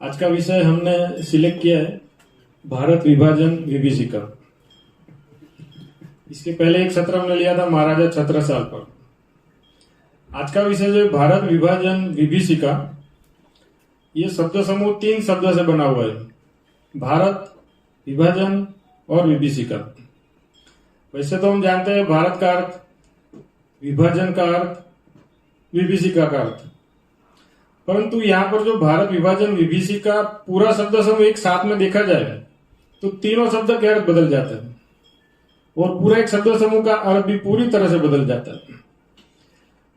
आज का विषय हमने सिलेक्ट किया है भारत विभाजन विभीषिका। इसके पहले एक सत्र हमने लिया था महाराजा छत्रसाल पर। आज का विषय जो भारत विभाजन विभीषिका, ये शब्द समूह 3 शब्द से बना हुआ है, भारत, विभाजन और विभीषिका। वैसे तो हम जानते हैं भारत का अर्थ, विभाजन का अर्थ, विभीषिका का अर्थ, परंतु यहाँ पर जो भारत विभाजन विभीषिका पूरा शब्द समूह एक साथ में देखा जाए तो तीनों शब्द के अर्थ बदल जाते हैं और पूरा एक शब्द समूह का अर्थ भी पूरी तरह से बदल जाता है।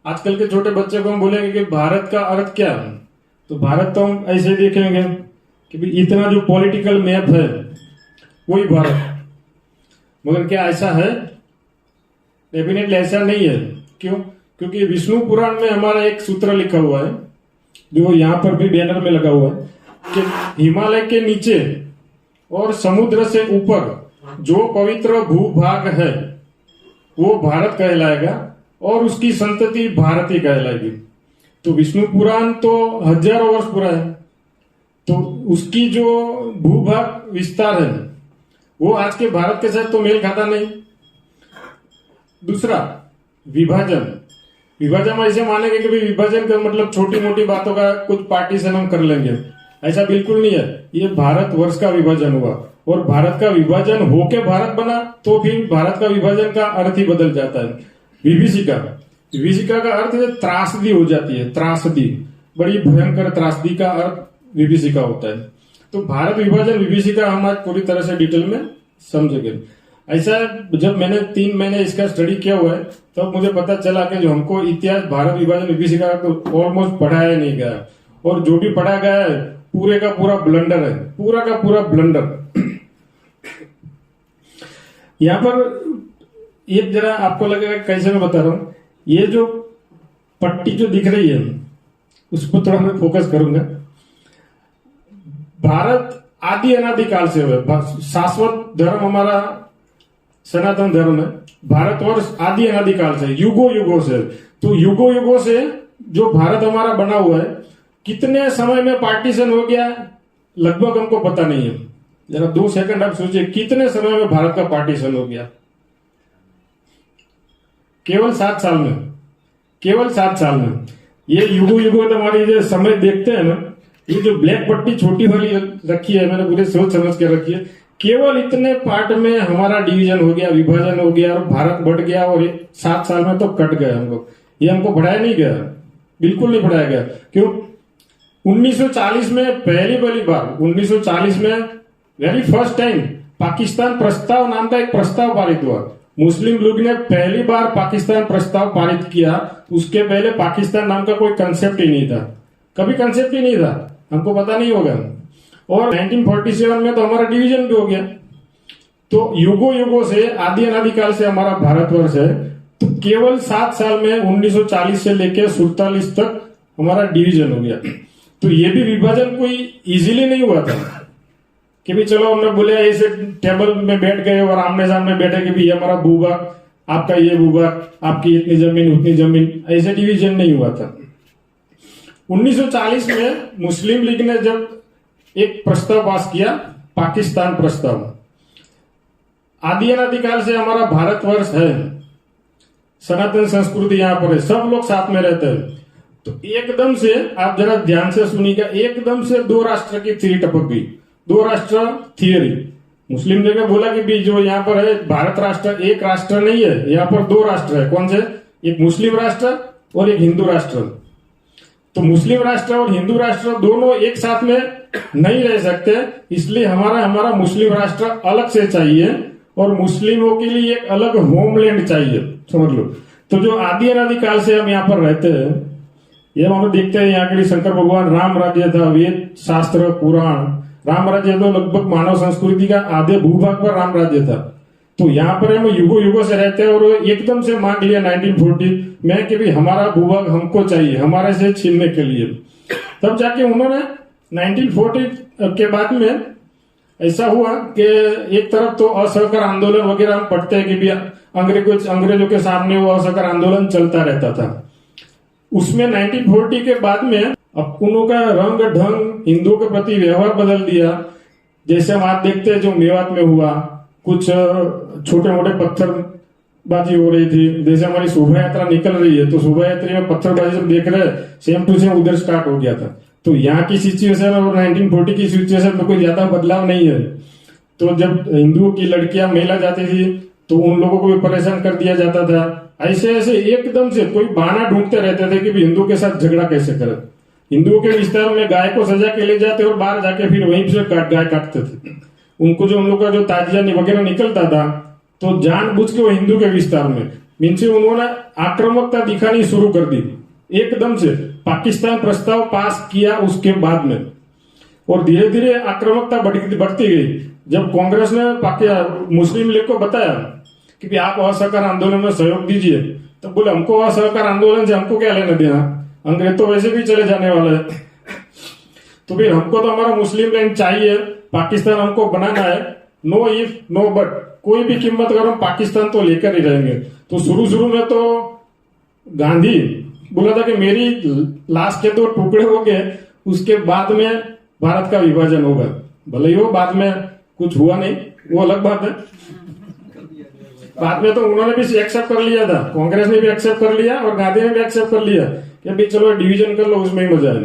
आजकल के छोटे बच्चे को हम बोलेंगे कि भारत का अर्थ क्या है, तो भारत तो हम ऐसे देखेंगे कि भी इतना जो पॉलिटिकल मैप है वही भारत, मगर क्या ऐसा है? डेफिनेटली ऐसा नहीं है। क्यों? क्योंकि विष्णु पुराण में हमारा एक सूत्र लिखा हुआ है जो यहाँ पर भी बैनर में लगा हुआ है कि हिमालय के नीचे और समुद्र से ऊपर जो पवित्र भूभाग है वो भारत कहलाएगा और उसकी संतति भारती कहलाएगी। तो विष्णु पुराण तो हजारों वर्ष पुरा है, तो उसकी जो भूभाग विस्तार है वो आज के भारत के साथ तो मेल खाता नहीं। दूसरा, विभाजन। विभाजन में ऐसे मानेंगे कि विभाजन का मतलब छोटी मोटी बातों का कुछ पार्टीशन हम कर लेंगे, ऐसा बिल्कुल नहीं है। ये भारत वर्ष का विभाजन हुआ और भारत का विभाजन होके भारत बना तो फिर भारत का विभाजन का अर्थ ही बदल जाता है। विभीषिका, विभीषिका का अर्थ त्रासदी हो जाती है, त्रासदी, बड़ी भयंकर त्रासदी का अर्थ विभीषिका होता है। तो भारत विभाजन विभीषिका हम आज पूरी तरह से डिटेल में समझेंगे। ऐसा जब मैंने 3 महीने इसका स्टडी किया हुआ है तब तो मुझे पता चला कि जो हमको इतिहास भारत विभाजन विभीषिका तो ऑलमोस्ट पढ़ाया नहीं गया, और जो भी पढ़ा गया है पूरे का पूरा ब्लंडर है, पूरा का पूरा ब्लंडर। यहाँ पर एक जरा आपको लगेगा कैसे मैं बता रहा हूं, ये जो पट्टी जो दिख रही है उस पर थोड़ा मैं फोकस करूंगा। भारत आदि अनादिकाल से हुआ, शाश्वत धर्म हमारा सनातन धर्म है। भारतवर्ष आदि अनादिकाल से, युगों युगों से, तो युगों युगों से जो भारत हमारा बना हुआ है, कितने समय में पार्टीशन हो गया लगभग हमको पता नहीं है। जरा 2 सेकंड आप सोचिए कितने समय में भारत का पार्टीशन हो गया। केवल 7 साल में, केवल 7 साल में। ये युगों युगों हमारी जो समय देखते हैं ना, ये जो ब्लैक पट्टी छोटी वाली रखी है मैंने पूरे सोच समझ के रखी है, केवल इतने पार्ट में हमारा डिवीजन हो गया, विभाजन हो गया और भारत बढ़ गया, और 7 साल में तो कट गए हम लोग। ये हमको पढ़ाया नहीं गया, बिल्कुल नहीं पढ़ाया गया। क्यों? 1940 में पहली बार 1940 में वेरी फर्स्ट टाइम पाकिस्तान प्रस्ताव नाम का एक प्रस्ताव पारित हुआ। मुस्लिम लीग ने पहली बार पाकिस्तान प्रस्ताव पारित किया। उसके पहले पाकिस्तान नाम का कोई कंसेप्ट ही नहीं था, कभी कंसेप्ट ही नहीं था, हमको पता नहीं होगा। और 1947 में तो हमारा डिवीजन भी हो गया। तो युगों युगों से, आदि अनादिकाल से हमारा भारतवर्ष है। तो केवल 7 साल में 1940 से लेकर 47 तक हमारा डिवीजन हो गया। तो ये भी विभाजन कोई इजीली नहीं हुआ था कि भी चलो हमने बोले ऐसे टेबल में बैठ गए और आमने सामने बैठे कि भी हमारा भूभाग, आपका ये भूभाग, आपकी इतनी जमीन उतनी जमीन, ऐसे डिवीजन नहीं हुआ था। 1940 में मुस्लिम लीग ने जब एक प्रस्ताव पास किया, पाकिस्तान प्रस्ताव। आदि अनादिकाल से हमारा भारतवर्ष है, सनातन संस्कृति यहाँ पर है, सब लोग साथ में रहते हैं। तो एकदम से आप जरा ध्यान से सुनिएगा, एकदम से 2 राष्ट्र की थ्योरी टपक गई। 2 राष्ट्र थियरी। मुस्लिम लीग ने बोला कि भी जो यहाँ पर है भारत राष्ट्र एक राष्ट्र नहीं है, यहाँ पर 2 राष्ट्र है। कौन से? एक मुस्लिम राष्ट्र और एक हिंदू राष्ट्र। तो मुस्लिम राष्ट्र और हिंदू राष्ट्र दोनों एक साथ में नहीं रह सकते, इसलिए हमारा मुस्लिम राष्ट्र अलग से चाहिए और मुस्लिमों के लिए एक अलग होमलैंड चाहिए, समझ लो। तो जो आदि अनादिकाल से हम यहाँ पर रहते हैं, ये हम देखते हैं यहाँ के शंकर भगवान, राम राज्य था, वेद शास्त्र पुराण, राम राज्य तो लगभग मानव संस्कृति का आधे भूभाग पर राम राज्य था। तो यहाँ पर हम युगों युगों से रहते हैं और एकदम से मांग लिया 1940 में कि भी हमारा भूभाग हमको चाहिए, हमारे से छीनने के लिए। तब जाके उन्होंने 1940 के बाद में ऐसा हुआ कि एक तरफ तो असहकार आंदोलन वगैरह हम पढ़ते हैं कि भी अंग्रेजों के सामने वो असहकार आंदोलन चलता रहता था। उसमें 1940 के बाद में अब उनका रंग ढंग हिंदुओं के प्रति व्यवहार बदल दिया। जैसे हम आज देखते हैं जो मेवात में हुआ, कुछ छोटे मोटे पत्थरबाजी हो रही थी। जैसे हमारी शोभा यात्रा निकल रही है तो शोभा यात्रा में पत्थरबाजी जब देख रहे हैं, सेम टू सेम उधर स्टार्ट हो गया था। तो यहाँ की सिचुएशन और 1940 की सिचुएशन में कोई ज्यादा बदलाव नहीं है। तो जब हिंदुओं की लड़कियां मेला जाती थी तो उन लोगों को भी परेशान कर दिया जाता था। ऐसे ऐसे एकदम से कोई बहाना ढूंढते रहते थे कि हिंदुओं के साथ झगड़ा कैसे करें। हिंदुओं के विस्तार में गाय को सजा के ले जाते और बाहर जाके फिर वहीं से गाय काटते थे। उनको जो उन लोग का जो ताजिया वगैरह निकलता था तो जानबूझ के वो हिंदू के विस्तार में मीन्स उन्होंने आक्रामकता दिखानी शुरू कर दी एकदम से। पाकिस्तान प्रस्ताव पास किया उसके बाद में, और धीरे धीरे आक्रामकता बढ़ती गई। जब कांग्रेस ने मुस्लिम लीग को बताया कि आप असहकार आंदोलन में सहयोग दीजिए, तो बोले हमको असहकार आंदोलन से हमको क्या लेना देना, अंग्रेज तो वैसे भी चले जाने वाले हैं। तो फिर हमको तो हमारा मुस्लिम लैंड चाहिए, पाकिस्तान हमको बनाना है, नो इफ नो बट, कोई भी कीमत करो पाकिस्तान तो लेकर ही रहेंगे। तो शुरू में तो गांधी बोला था कि मेरी लाश के 2 टुकड़े हो गए, उसके बाद में भारत का विभाजन होगा। भले ही वो बाद में कुछ हुआ नहीं, वो अलग बात है। बाद में तो उन्होंने भी एक्सेप्ट कर लिया था, कांग्रेस ने भी एक्सेप्ट कर लिया और गांधी ने भी एक्सेप्ट कर लिया कि भाई चलो डिवीजन कर लो, उसमें ही मजा है।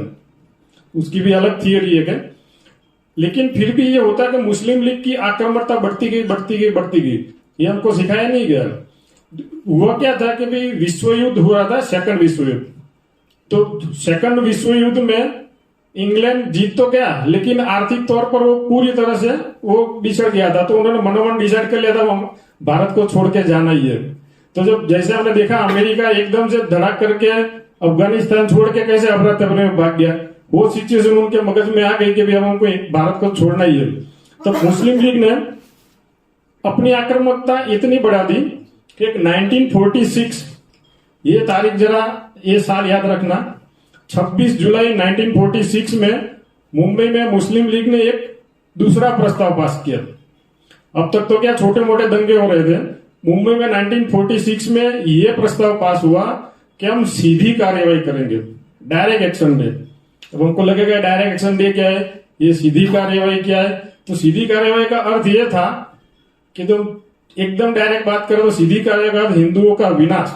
उसकी भी अलग थियरी है क्या। लेकिन फिर भी ये होता कि मुस्लिम लीग की आक्रामकता बढ़ती गई। ये हमको सिखाया नहीं गया। हुआ क्या था कि भाई विश्व युद्ध हो रहा था, सेकंड विश्व युद्ध। तो सेकंड विश्व युद्ध में इंग्लैंड जीत तो गया, लेकिन आर्थिक तौर पर वो पूरी तरह से वो बिछड़ गया था। तो उन्होंने मनोमन डिसाइड कर लिया था भारत को छोड़ के जाना ही है। तो जब जैसे हमने देखा अमेरिका एकदम से धड़ाक करके अफगानिस्तान छोड़ के कैसे अफरा तफरी में भाग गया, वो सिचुएशन उनके मगज में आ गई कि भाई हमको भारत को छोड़ना ही है। तो मुस्लिम लीग ने अपनी आक्रामकता इतनी बढ़ा दी कि 1946, ये तारीख जरा ये साल याद रखना, 26 जुलाई 1946 में मुंबई में मुस्लिम लीग ने एक दूसरा प्रस्ताव पास किया। अब तक तो क्या छोटे मोटे दंगे हो रहे थे, मुंबई में 1946 में यह प्रस्ताव पास हुआ कि हम सीधी कार्यवाही करेंगे, डायरेक्ट एक्शन डे। अब हमको लगेगा डायरेक्ट एक्शन डे क्या है, ये सीधी कार्यवाही क्या है। तो सीधी कार्यवाही का अर्थ यह था कि तुम एकदम डायरेक्ट बात करो तो सीधी कार्यवाही का अर्थ हिंदुओं का विनाश,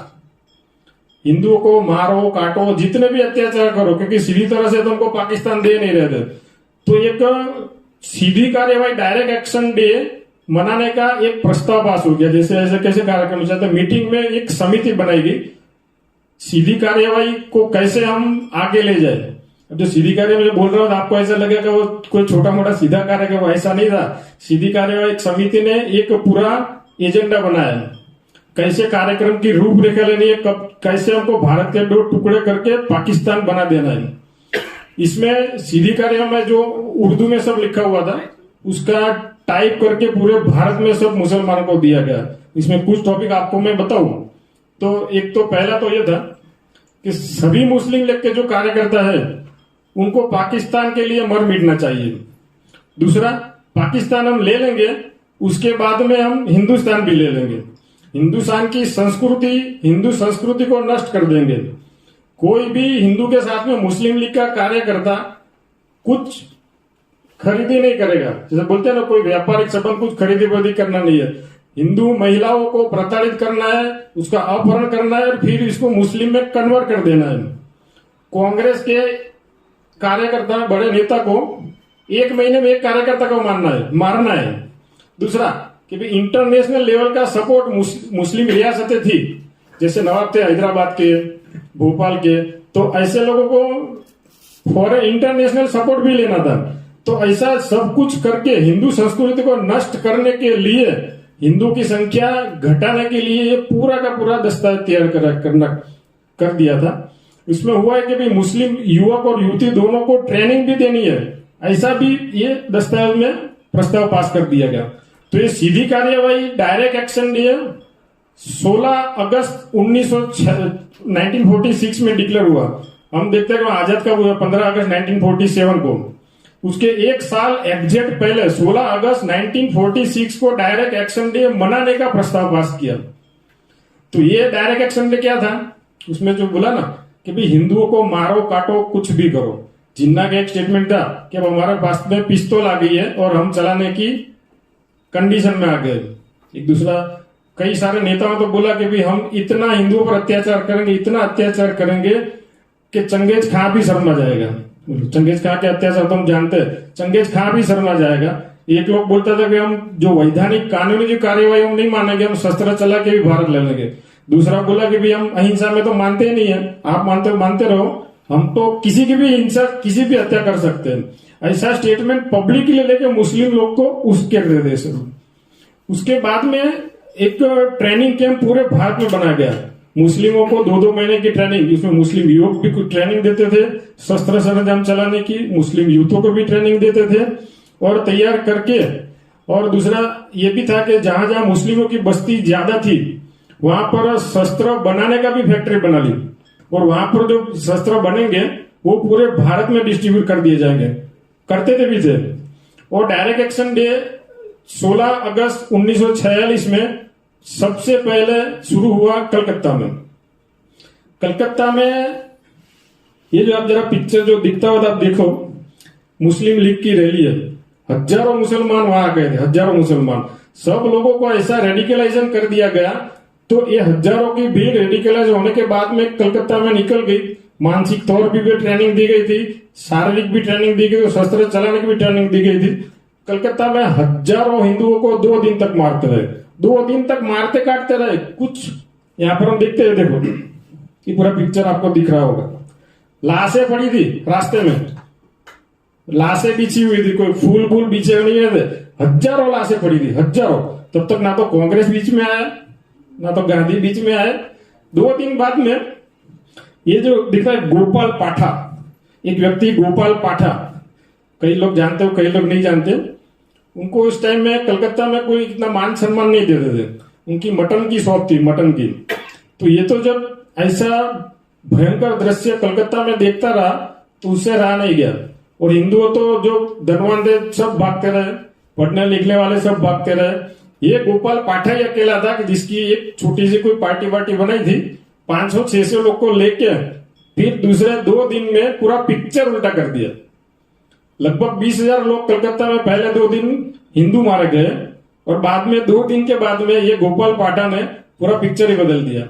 हिंदुओं को मारो काटो, जितने भी अत्याचार करो, क्योंकि सीधी तरह से तुमको पाकिस्तान दे नहीं रहे थे। तो एक सीधी कार्यवाही डायरेक्ट एक्शन डे मनाने का एक प्रस्ताव पास हो गया। जैसे ऐसे कैसे कार्यक्रम चलते, मीटिंग में एक समिति बनाई गई, सीधी कार्यवाही को कैसे हम आगे ले जाए। अब जो सीधी कार्यवाही बोल रहा हूं आपको ऐसा लगेगा वो कोई छोटा मोटा सीधा कार्यक्रम, ऐसा नहीं था। सीधी कार्यवाही समिति ने एक पूरा एजेंडा बनाया, कैसे कार्यक्रम की रूपरेखा लेनी है, कब कैसे हमको भारत के 2 टुकड़े करके पाकिस्तान बना देना है। इसमें सीधी कार्यवाही में जो उर्दू में सब लिखा हुआ था उसका टाइप करके पूरे भारत में सब मुसलमानों को दिया गया। इसमें कुछ टॉपिक आपको मैं बताऊं तो एक तो पहला तो यह था कि सभी मुस्लिम लीग के जो कार्यकर्ता है उनको पाकिस्तान के लिए मर मिटना चाहिए। दूसरा, पाकिस्तान हम ले लेंगे, उसके बाद में हम हिंदुस्तान भी ले लेंगे, हिंदुस्तान की संस्कृति, हिंदू संस्कृति को नष्ट कर देंगे। कोई भी हिंदू के साथ में मुस्लिम लीग का कार्यकर्ता कुछ खरीदी नहीं करेगा। जैसे बोलते हैं ना, कोई व्यापारिक संबंध कुछ खरीदी बर्दी करना नहीं है। हिंदू महिलाओं को प्रताड़ित करना है, उसका अपहरण करना है और फिर इसको मुस्लिम में कन्वर्ट कर देना है। कांग्रेस के कार्यकर्ता बड़े नेता को 1 महीने में एक कार्यकर्ता को मारना है। दूसरा कि भी इंटरनेशनल लेवल का सपोर्ट मुस्लिम रियासतें थी, जैसे नवाब थे हैदराबाद के, भोपाल के, तो ऐसे लोगों को फॉरेन इंटरनेशनल सपोर्ट भी लेना था। तो ऐसा सब कुछ करके हिंदू संस्कृति को नष्ट करने के लिए, हिंदू की संख्या घटाने के लिए ये पूरा का पूरा दस्तावेज तैयार कर दिया था। इसमें हुआ है कि भी मुस्लिम युवक और युवती दोनों को ट्रेनिंग भी देनी है, ऐसा भी ये दस्तावेज में प्रस्ताव पास कर दिया गया। तो ये सीधी कार्यवाही डायरेक्ट एक्शन डे 16 अगस्त 1946 में डिक्लेयर हुआ। हम देखते हैं कि आजाद कब हुआ, 15 अगस्त 1947 को। उसके 1 साल एग्जैक्ट पहले 16 अगस्त 1946 को डायरेक्ट एक्शन डे मनाने का प्रस्ताव पास किया। तो ये डायरेक्ट एक्शन डे क्या था, उसमें जो बोला ना कि भाई हिंदुओं को मारो काटो कुछ भी करो। जिन्ना का एक स्टेटमेंट था कि अब हमारे पास में पिस्तौल आ गई है और हम चलाने की कंडीशन में आ गए। एक दूसरा कई सारे नेताओं तो बोला कि भाई हम इतना हिंदुओं पर अत्याचार करेंगे, इतना अत्याचार करेंगे कि चंगेज खां भी शर्मा जाएगा। चंगेज खां के अत्याचार तो हम जानते हैं, चंगेज खां भी शर्मा जाएगा। एक लोग बोलता था कि हम जो वैधानिक कानूनी जो कार्यवाही हम नहीं मानेंगे, हम शस्त्र चला के भी भारत ले लेंगे। दूसरा बोला कि भाई हम अहिंसा में तो मानते ही नहीं है, आप मानते हो मानते रहो, हम तो किसी की भी हिंसा किसी भी हत्या कर सकते हैं। ऐसा स्टेटमेंट पब्लिकली लेके मुस्लिम लोग को उसके दे दे। उसके बाद में एक ट्रेनिंग कैंप पूरे भारत में बनाया गया, मुस्लिमों को 2-2 महीने की ट्रेनिंग, इसमें मुस्लिम युवक भी कुछ ट्रेनिंग देते थे शस्त्र सरंजाम चलाने की, मुस्लिम यूथों को भी ट्रेनिंग देते थे और तैयार करके। और दूसरा ये भी था कि जहां जहां मुस्लिमों की बस्ती ज्यादा थी वहां पर शस्त्र बनाने का भी फैक्ट्री बना ली और वहां पर जो शस्त्र बनेंगे वो पूरे भारत में डिस्ट्रीब्यूट कर दिए जाएंगे, करते थे भी थे। और डायरेक्ट एक्शन डे 16 अगस्त 1946 में सबसे पहले शुरू हुआ कलकत्ता में। कलकत्ता में ये जो आप जरा पिक्चर जो दिखता हुआ आप देखो, मुस्लिम लीग की रैली है, हजारों मुसलमान वहां गए थे, हजारों मुसलमान। सब लोगों को ऐसा रेडिकलाइजेशन कर दिया गया, तो ये हजारों की भीड़ रेडिकलाइज होने के बाद में कलकत्ता में निकल गई। मानसिक तौर पर भी ट्रेनिंग दी गई थी, शारीरिक भी ट्रेनिंग दी गई, शस्त्र चलाने की भी ट्रेनिंग दी गई थी। कलकत्ता में हजारों हिंदुओं को 2 दिन तक मारते रहे, 2 दिन तक मारते काटते रहे। कुछ यहाँ पर हम देखते हैं, देखो ये पूरा पिक्चर आपको दिख रहा होगा। लाशें पड़ी थी रास्ते में, लाशें बिछी हुई थी, कोई फूल फूल बिछे नहीं थे, हजारों लाशें पड़ी थी, हजारों। तब तक ना तो कांग्रेस बीच में आया ना तो गांधी बीच में आए। 2 दिन बाद में ये जो दिख रहा है गोपाल पाठा, एक व्यक्ति गोपाल पाठा, कई लोग जानते हो कई लोग नहीं जानते। उनको उस टाइम में कलकत्ता में कोई इतना मान सम्मान नहीं देते थे, उनकी मटन की शॉप थी, मटन की। तो ये तो जब ऐसा भयंकर दृश्य कलकत्ता में देखता रहा तो उससे रहा नहीं गया। और हिंदुओं तो जो धनवान थे सब भागते रहे, पढ़ने लिखने वाले सब भागते रहे। ये गोपाल पाठा ही अकेला था कि जिसकी एक छोटी सी कोई पार्टी बनाई थी, 500-600 लोग को लेके फिर दूसरे 2 दिन में पूरा पिक्चर उल्टा कर दिया। लगभग 20,000 लोग कलकत्ता में पहले 2 दिन हिंदू मारे गए और बाद में 2 दिन के बाद में ये गोपाल पाठा ने पूरा पिक्चर ही बदल दिया।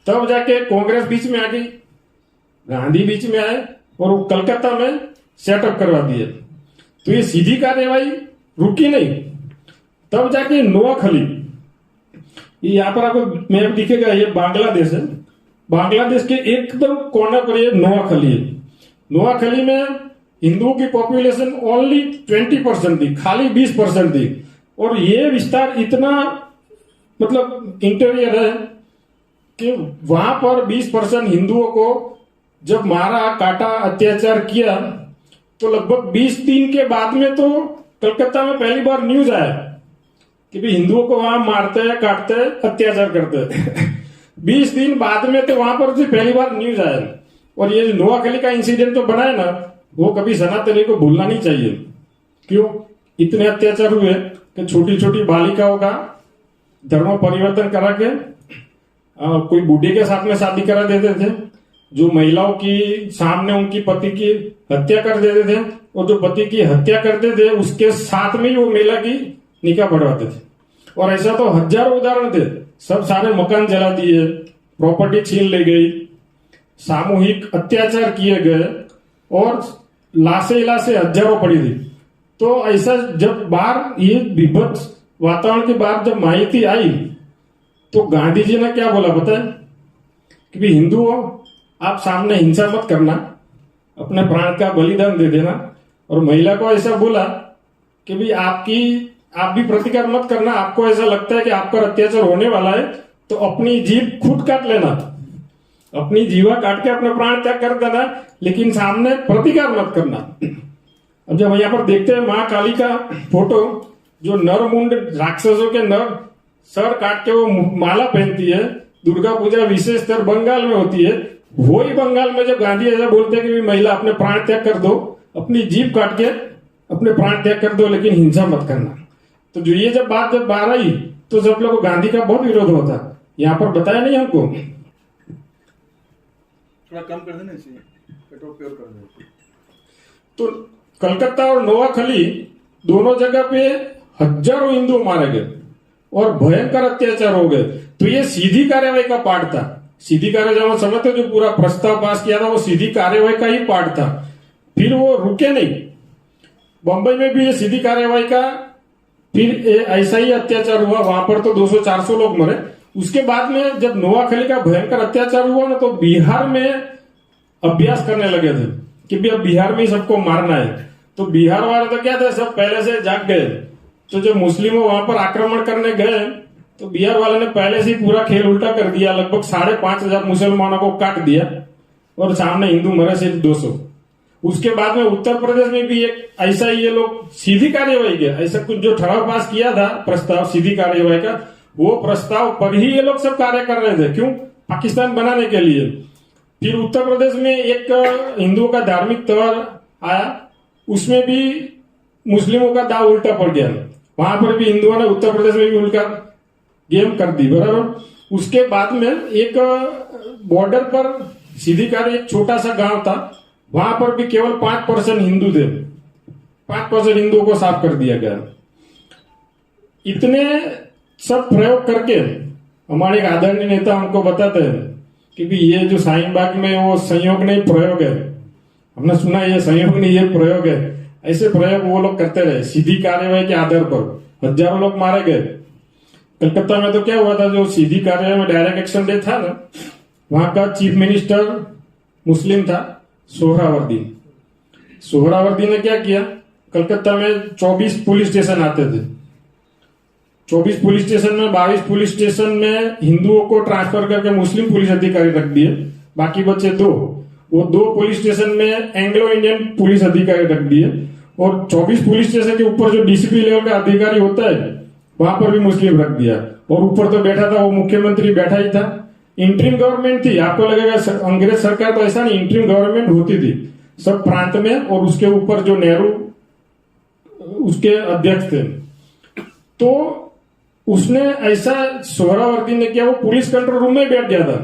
तब जाके कांग्रेस बीच में आ गई, गांधी बीच में आए और वो कलकत्ता में सेटअप करवा दिए। तो ये सीधी कार्यवाही रुकी नहीं। तब जाके नोआखली, ये यहाँ पर आपको मैप दिखेगा, ये बांग्लादेश है, बांग्लादेश के एकदम कोने पर ये नोआखली है। नोआखली में हिंदुओं की पॉपुलेशन ओनली 20% थी, खाली 20% थी। और ये विस्तार इतना मतलब इंटीरियर है कि वहां पर 20% हिंदुओं को जब मारा काटा अत्याचार किया, तो लगभग 20 दिन के बाद में तो कलकत्ता में पहली बार न्यूज आया कि भी हिंदुओं को वहां मारते हैं, काटते हैं, अत्याचार करते हैं। 20 दिन बाद में तो वहां पर पहली बार न्यूज आया। और ये नोआखली का इंसिडेंट तो बना है ना, वो कभी सनातनी को भूलना नहीं चाहिए। क्यों? इतने अत्याचार हुए कि छोटी छोटी बालिकाओं का धर्म परिवर्तन करा के कोई बूढ़े के साथ में शादी करा देते थे, जो महिलाओं की सामने उनकी पति की हत्या कर देते थे, और जो पति की हत्या करते थे उसके साथ में ही वो महिला की निकाह पढ़वाते थे। और ऐसा तो हजारों उदाहरण थे। सब सारे मकान जला दिए, प्रॉपर्टी छीन ली गई, सामूहिक अत्याचार किए गए और लाशें हजारों पड़ी थी। तो ऐसा जब बाहर ये विभत्स वातावरण के बाद जब माहिती आई तो गांधी जी ने क्या बोला पता है कि भी हिंदुओं, आप सामने हिंसा मत करना, अपने प्राण का बलिदान दे देना। और महिला को ऐसा बोला कि भी आप भी प्रतिकार मत करना, आपको ऐसा लगता है कि आप पर अत्याचार होने वाला है तो अपनी जीभ खुद काट लेना, अपनी जीवा काट के अपने प्राण त्याग कर देना, लेकिन सामने प्रतिकार मत करना। अब जब यहाँ पर देखते हैं माँ काली का फोटो, जो नर मुंड राक्षसों के नर सर काट के वो माला पहनती है, दुर्गा पूजा विशेषतर बंगाल में होती है। वही बंगाल में जब गांधी ऐसा बोलते हैं कि महिला अपने प्राण त्याग कर दो, अपनी जीभ काट के अपने प्राण त्याग कर दो, लेकिन हिंसा मत करना। तो जो ये जब बाहर आई तो सब लोग गांधी का बहुत विरोध होता। यहाँ पर बताया नहीं हमको। थोड़ा कम कर देना, इसे पेट्रोल प्योर कर दे। तो कलकत्ता और नोआखली दोनों जगह पे हजारों हिंदू मारे गए और भयंकर अत्याचार हो गए। तो ये सीधी कार्यवाही का पार्ट था। सीधी कार्यवाही समझते जो पूरा प्रस्ताव पास किया था वो सीधी कार्यवाही का ही पार्ट था। फिर वो रुके नहीं, बंबई में भी ये सीधी कार्यवाही का फिर ऐसा ही अत्याचार हुआ। वहां पर तो 200-400 लोग मरे। उसके बाद में जब नोआखली का भयंकर अत्याचार हुआ ना, तो बिहार में अभ्यास करने लगे थे कि भी अब बिहार में ही सबको मारना है। तो बिहार वाले तो क्या थे, सब पहले से जाग गए। तो जब मुस्लिम वहां पर आक्रमण करने गए तो बिहार वाले ने पहले से ही पूरा खेल उल्टा कर दिया। लगभग 5,500 मुसलमानों को काट दिया और सामने हिंदू मरे सिर्फ 200। उसके बाद में उत्तर प्रदेश में भी एक ऐसा ही ये लोग सीधी कार्यवाही किया। ऐसा कुछ जो ठराव पास किया था प्रस्ताव सीधी कार्यवाही का, वो प्रस्ताव पर ही ये लोग सब कार्य कर रहे थे। क्यों? पाकिस्तान बनाने के लिए। फिर उत्तर प्रदेश में एक हिंदुओं का धार्मिक त्योहार आया, उसमें भी मुस्लिमों का दाव उल्टा पड़ गया। वहां पर भी हिंदुओं ने उत्तर प्रदेश में भी उल्टा गेम कर दी, बराबर। उसके बाद में एक बॉर्डर पर सीधी कार्य एक छोटा सा गांव था, वहां पर भी केवल 5% हिंदू थे। 5% हिंदुओं को साफ कर दिया गया। इतने सब प्रयोग करके हमारे एक आदरणीय नेता हमको बताते हैं कि भी ये जो शाहीन बाग में वो संयोग नहीं प्रयोग है। हमने सुना ये संयोग नहीं, ये प्रयोग है। ऐसे प्रयोग वो लोग करते रहे सीधी कार्यवाही के आधार पर। हजारों लोग मारे गए। कलकत्ता में तो क्या हुआ था, जो सीधी कार्यवाही में डायरेक्ट एक्शन डे था ना, वहां का चीफ मिनिस्टर मुस्लिम था, सोहरावर्दी। सोहरावर्दी ने क्या किया, कलकत्ता में 24 पुलिस स्टेशन आते थे। 24 पुलिस स्टेशन में 22 पुलिस स्टेशन में हिंदुओं को ट्रांसफर करके मुस्लिम पुलिस अधिकारी रख दिए, बाकी बचे 2। वो 2 पुलिस स्टेशन में एंग्लो इंडियन पुलिस अधिकारी रख दिए और 24 पुलिस स्टेशन के ऊपर जो डीसीपी लेवल का अधिकारी होता है वहां पर भी मुस्लिम रख दिया। और ऊपर तो बैठा था वो मुख्यमंत्री बैठा ही था। इंटरिम गवर्नमेंट थी। आपको लगेगा अंग्रेज सरकार, तो ऐसा नहीं, इंटरिम गवर्नमेंट होती थी सब प्रांत में। और उसके ऊपर जो नेहरू उसके अध्यक्ष थे। तो उसने ऐसा सोहरावर्दी ने किया, वो पुलिस कंट्रोल रूम में बैठ गया था।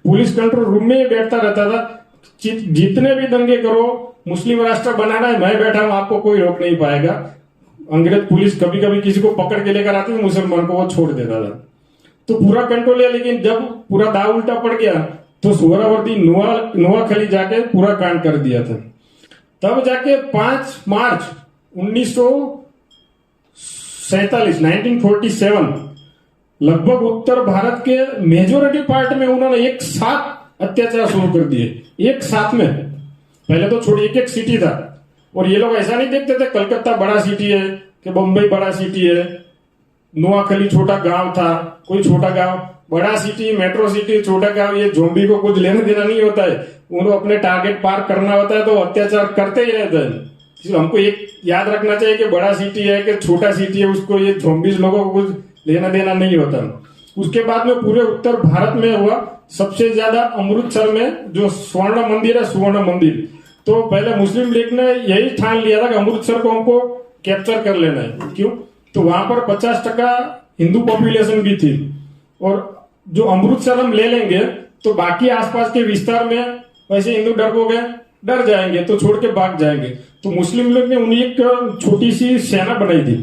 पुलिस कंट्रोल रूम में बैठता रहता था, जितने भी दंगे करो, मुस्लिम राष्ट्र बनाना है, मैं बैठा हूं, आपको कोई रोक नहीं पाएगा। अंग्रेज पुलिस कभी कभी किसी को पकड़ के लेकर आती थी, मुसलमान को वो छोड़ देता था। तो पूरा कंट्रोल है। लेकिन जब पूरा दाव उल्टा पड़ गया तो सोहरावर्दी नोआखली जाके पूरा कांड कर दिया था। तब जाके 5 मार्च 1947 लगभग उत्तर भारत के मेजोरिटी पार्ट में उन्होंने एक साथ अत्याचार शुरू कर दिए। एक साथ में, पहले तो छोड़ी एक सिटी था। और ये लोग ऐसा नहीं देखते थे कलकत्ता बड़ा सिटी है कि बम्बई बड़ा सिटी है, नोआखली छोटा गांव था, कोई छोटा गांव, बड़ा सिटी, मेट्रो सिटी, छोटा गांव, ये ज़ोंबी को कुछ लेना देना नहीं होता है। उनको अपने टारगेट पार करना होता है तो अत्याचार करते ही रहते हैं। इसलिए हमको एक याद रखना चाहिए कि बड़ा सिटी है कि छोटा सिटी है, उसको ये ज़ोंबीज लोगों को कुछ लेना देना नहीं होता। उसके बाद में पूरे उत्तर भारत में हुआ सबसे ज्यादा अमृतसर में जो स्वर्ण मंदिर है, सुवर्ण मंदिर। तो पहले मुस्लिम लीग ने यही ठान लिया था कि अमृतसर को हमको कैप्चर कर लेना है। क्यों? तो वहां पर 50% हिंदू पॉपुलेशन भी थी। और जो अमृतसर हम ले लेंगे तो बाकी आसपास के विस्तार में वैसे हिंदू डर जाएंगे, तो छोड़ के भाग जाएंगे। तो मुस्लिम लोग ने उन्हें एक छोटी सी सेना बनाई थी।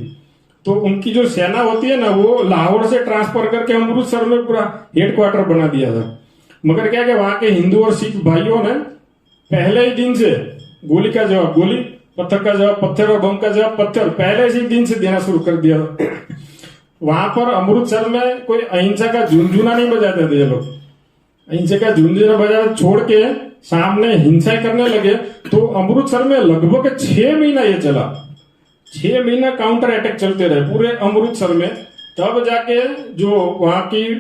तो उनकी जो सेना होती है ना, वो लाहौर से ट्रांसफर करके अमृतसर में पूरा हेडक्वार्टर बना दिया था। मगर क्या कि वहां के हिंदू और सिख भाइयों ने पहले ही दिन से गोली का जवाब गोली, पत्थर का जवाब पत्थर और बम का जवाब पत्थर पहले ही दिन से देना शुरू कर दिया। वहां पर अमृतसर में कोई अहिंसा का झुंझुना नहीं बजाते थे ये लोग। अहिंसा का झुंझुना बजाते छोड़ के सामने हिंसा करने लगे। तो अमृतसर में लगभग 6 महीना ये चला। 6 महीना काउंटर अटैक चलते रहे पूरे अमृतसर में। तब जाके जो वहां की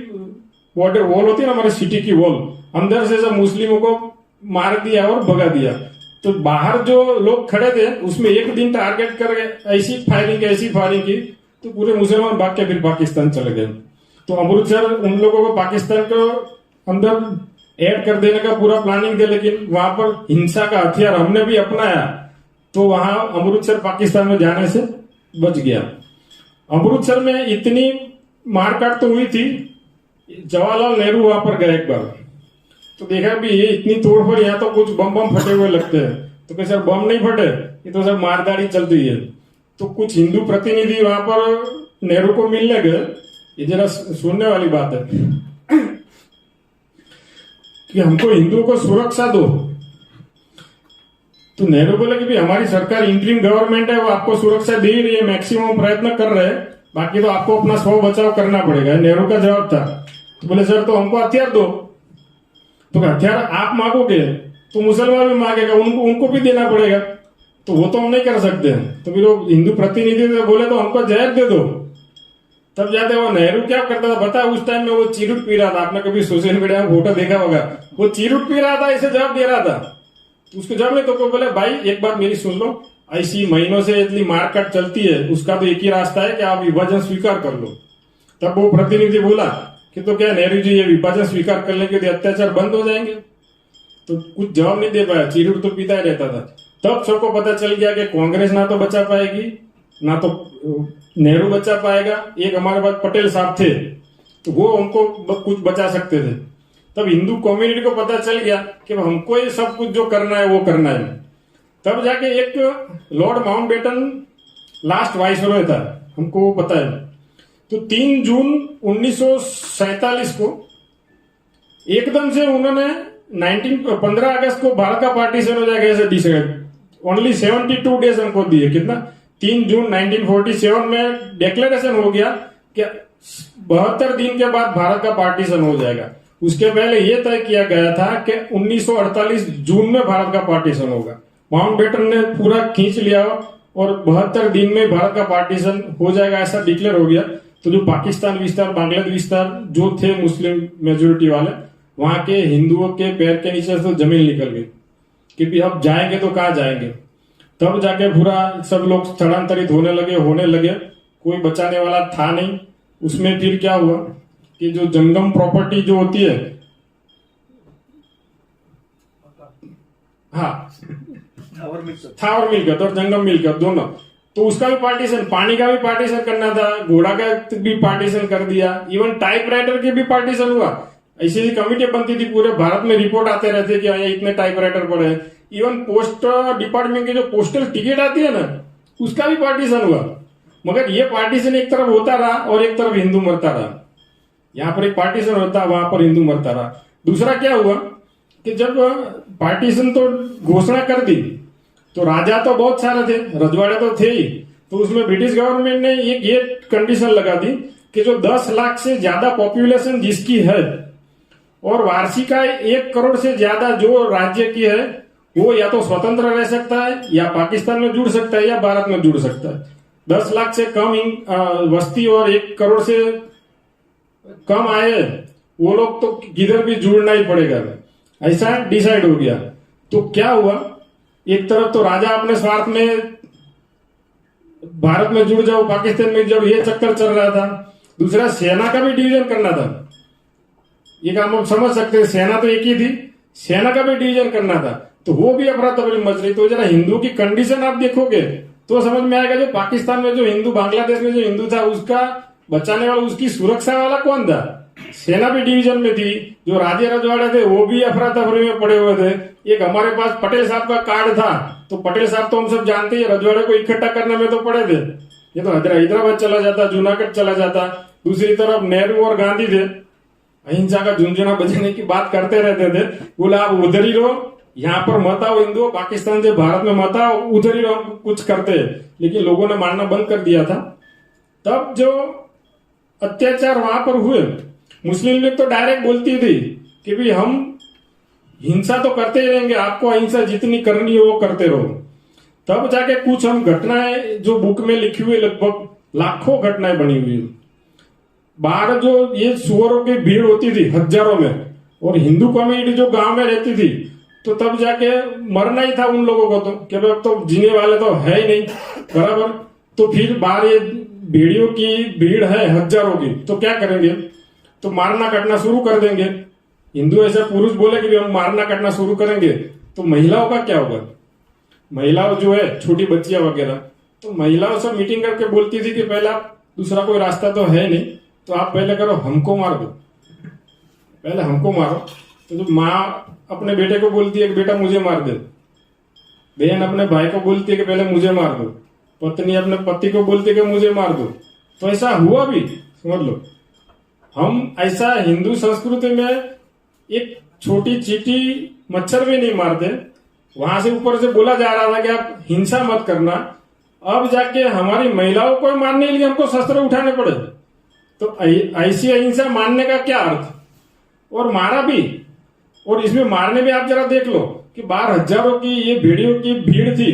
बॉर्डर वॉल होती है ना, हमारे सिटी की वॉल, अंदर से सब मुस्लिमों को मार दिया और भगा दिया। तो बाहर जो लोग खड़े थे उसमें एक दिन टारगेट करके ऐसी फायरिंग की तो पूरे मुसलमान भाग के फिर पाकिस्तान चले गए। तो अमृतसर उन लोगों को पाकिस्तान को अंदर ऐड कर देने का पूरा प्लानिंग थे, लेकिन वहां पर हिंसा का हथियार हमने भी अपनाया तो वहां अमृतसर पाकिस्तान में जाने से बच गया। अमृतसर में इतनी मारकाट तो हुई थी, जवाहरलाल नेहरू वहां पर गए एक बार। तो देखा भी ये इतनी तोड़फोड़, यहाँ तो कुछ बम बम फटे हुए लगते हैं। तो कहे सर बम नहीं फटे, ये तो सब मारदारी चल रही है। तो कुछ हिंदू प्रतिनिधि वहां पर नेहरू को मिलने गए। ये जरा सुनने वाली बात है कि हमको हिंदुओं को सुरक्षा दो। तो नेहरू बोले कि भाई हमारी सरकार इंटरिम गवर्नमेंट है, वो आपको सुरक्षा दे ही रही है, मैक्सिमम प्रयत्न कर रहे हैं, बाकी तो आपको अपना स्व बचाव करना पड़ेगा। नेहरू का जवाब था। तो बोले सर तो हमको हथियार दो। तो हथियार आप मांगोगे तो मुसलमान भी मांगेगा, उनको भी देना पड़ेगा, तो वो तो हम नहीं कर सकते हैं। तो फिर वो हिंदू प्रतिनिधि से बोले तो हमको जहर दे दो। तब जाते वो नेहरू क्या करता था बता, उस टाइम में वो चीरुट पी रहा था। आपने कभी सोशल मीडिया में फोटो देखा होगा, वो चीरुट पी रहा था, इसे जवाब दे रहा था। उसको जवाब नहीं तो बोले भाई एक बात मेरी सुन लो, ऐसी महीनों से इतनी मारकाट चलती है, उसका तो एक ही रास्ता है कि आप विभाजन स्वीकार कर लो। तब वो प्रतिनिधि बोला कि तो क्या नेहरू जी ये विभाजन स्वीकार कर लेंगे तो अत्याचार बंद हो जाएंगे। तो कुछ जवाब नहीं दे पाया, चीरुट तो पीता ही रहता था। तब सबको पता चल गया कि कांग्रेस ना तो बचा पाएगी, ना तो नेहरू बचा पाएगा। एक हमारे पास पटेल साहब थे, तो वो हमको कुछ बचा सकते थे। तब हिंदू कम्युनिटी को पता चल गया कि हमको ये सब कुछ जो करना है वो करना है। तब जाके एक लॉर्ड माउंटबेटन लास्ट वाइसरॉय था, हमको वो पता है। तो 3 जून 1947 को एकदम से उन्होंने 15 अगस्त को भारत का पार्टीशन हो जाएगा ऐसे डिसाइड। ओनली 72 डेज हमको दिए, कितना 3 जून 1947 में डिक्लेरेशन हो गया कि 72 दिन के बाद भारत का पार्टीशन हो जाएगा। उसके पहले यह तय किया गया था कि 1948 जून में भारत का पार्टीशन होगा। माउंटबेटन ने पूरा खींच लिया और 72 दिन में भारत का पार्टीशन हो जाएगा ऐसा डिक्लेयर हो गया। तो जो पाकिस्तान विस्तार, बांग्लादेश विस्तार जो थे मुस्लिम मेजोरिटी वाले, वहां के हिंदुओं के पैर के नीचे से जमीन निकल गई कि भी अब जाएंगे तो कहाँ जाएंगे। तब जाके पूरा सब लोग स्थलांतरित होने लगे, कोई बचाने वाला था नहीं। उसमें फिर क्या हुआ कि जो जंगम प्रॉपर्टी जो होती है, हाँ था और मिलकर और जंगम मिलकर दोनों, तो उसका भी पार्टीशन, पानी का भी पार्टीशन करना था, घोड़ा का भी पार्टीशन कर दिया, इवन टाइपराइटर के भी पार्टीशन हुआ। ऐसी कमेटी बनती थी, पूरे भारत में रिपोर्ट आते रहते कि यहाँ इतने टाइपराइटर पड़े हैं। इवन पोस्ट डिपार्टमेंट की जो पोस्टल टिकट आती है ना, उसका भी पार्टीशन हुआ। मगर ये पार्टीशन एक तरफ होता रहा और एक तरफ हिंदू मरता रहा। यहाँ पर एक पार्टीशन होता, वहां पर हिंदू मरता रहा। दूसरा क्या हुआ कि जब पार्टीशन तो घोषणा कर दी तो राजा तो बहुत सारे थे, रजवाड़े तो थे ही। तो उसमें ब्रिटिश गवर्नमेंट ने एक ये कंडीशन लगा दी कि जो 10 लाख से ज्यादा पॉपुलेशन जिसकी है और वार्षिक आय 1 करोड़ से ज्यादा जो राज्य की है, वो या तो स्वतंत्र रह सकता है, या पाकिस्तान में जुड़ सकता है, या भारत में जुड़ सकता है। 10 लाख से कम वस्ती और 1 करोड़ से कम आए, वो लोग तो किधर भी जुड़ना ही पड़ेगा, ऐसा डिसाइड हो गया। तो क्या हुआ, एक तरफ तो राजा अपने स्वार्थ में भारत में जुड़ जाओ, पाकिस्तान में जुड़, ये चक्कर चल रहा था। दूसरा सेना का भी डिवीजन करना था। ये काम आप समझ सकते हैं, सेना तो एक ही थी, सेना का भी डिवीजन करना था, तो वो भी अफरा तफरी मच रही। तो जरा हिंदू की कंडीशन आप देखोगे तो समझ में आएगा, जो पाकिस्तान में जो हिंदू, बांग्लादेश में जो हिंदू था, उसका बचाने वाला, उसकी सुरक्षा वाला कौन था? सेना भी डिवीजन में थी। जो राजे रजवाड़े थे वो भी अफरा तफरी में पड़े हुए थे। एक हमारे पास पटेल साहब का कार्ड था, तो पटेल साहब तो हम सब जानते हैं, रजवाड़े को इकट्ठा करने में तो पड़े थे। ये तो हैदराबाद चला जाता, जूनागढ़ चला जाता। दूसरी तरफ नेहरू और गांधी थे, अहिंसा का झुंझुना बजाने की बात करते रहते थे। बोला आप उधर ही रहो, यहाँ पर मत आओ हिंदुओं, पाकिस्तान से भारत में मत आओ, उधर ही रहो, कुछ करते। लेकिन लोगों ने मानना बंद कर दिया था। तब जो अत्याचार वहां पर हुए, मुस्लिम लीग तो डायरेक्ट बोलती थी कि भाई हम हिंसा तो करते ही रहेंगे, आपको अहिंसा जितनी करनी है वो करते रहो। तब जाके कुछ हम घटनाएं जो बुक में लिखी हुई, लगभग लाखों घटनाएं बनी हुई। बाहर जो ये सुअरों की भीड़ होती थी हजारों में, और हिंदू कम्युनिटी जो गांव में रहती थी, तो तब जाके मरना ही था उन लोगों को, तो कि अब तो जीने वाले तो है ही नहीं, बराबर। तो फिर बाहर ये भेड़ियों की भीड़ है हजारों की, तो क्या करेंगे? तो मारना काटना शुरू कर देंगे। हिंदू ऐसे पुरुष बोले कि हम मारना काटना शुरू करेंगे, तो महिलाओं का क्या होगा? महिलाओं जो है, छोटी बच्चियां वगैरह, तो महिलाओं से मीटिंग करके बोलती थी कि पहले आप, दूसरा कोई रास्ता तो है नहीं, तो आप पहले करो हमको मार दो, पहले हमको मारो, तो जो माँ अपने बेटे को बोलती है कि बेटा मुझे मार दे, बहन अपने भाई को बोलती है कि पहले मुझे मार दो, पत्नी अपने पति को बोलती है कि मुझे मार दो, तो ऐसा हुआ भी, समझ लो। हम ऐसा हिंदू संस्कृति में एक छोटी चींटी मच्छर भी नहीं मारते, वहां से ऊपर से बोला जा रहा था कि आप हिंसा मत करना, अब जाके हमारी महिलाओं को मारने के लिए हमको शस्त्र उठाने पड़े। तो ऐसी अहिंसा मानने का क्या अर्थ, और मारा भी। और इसमें मारने में आप जरा देख लो कि बाहर हजारों की ये भेड़ियों की भीड़ थी,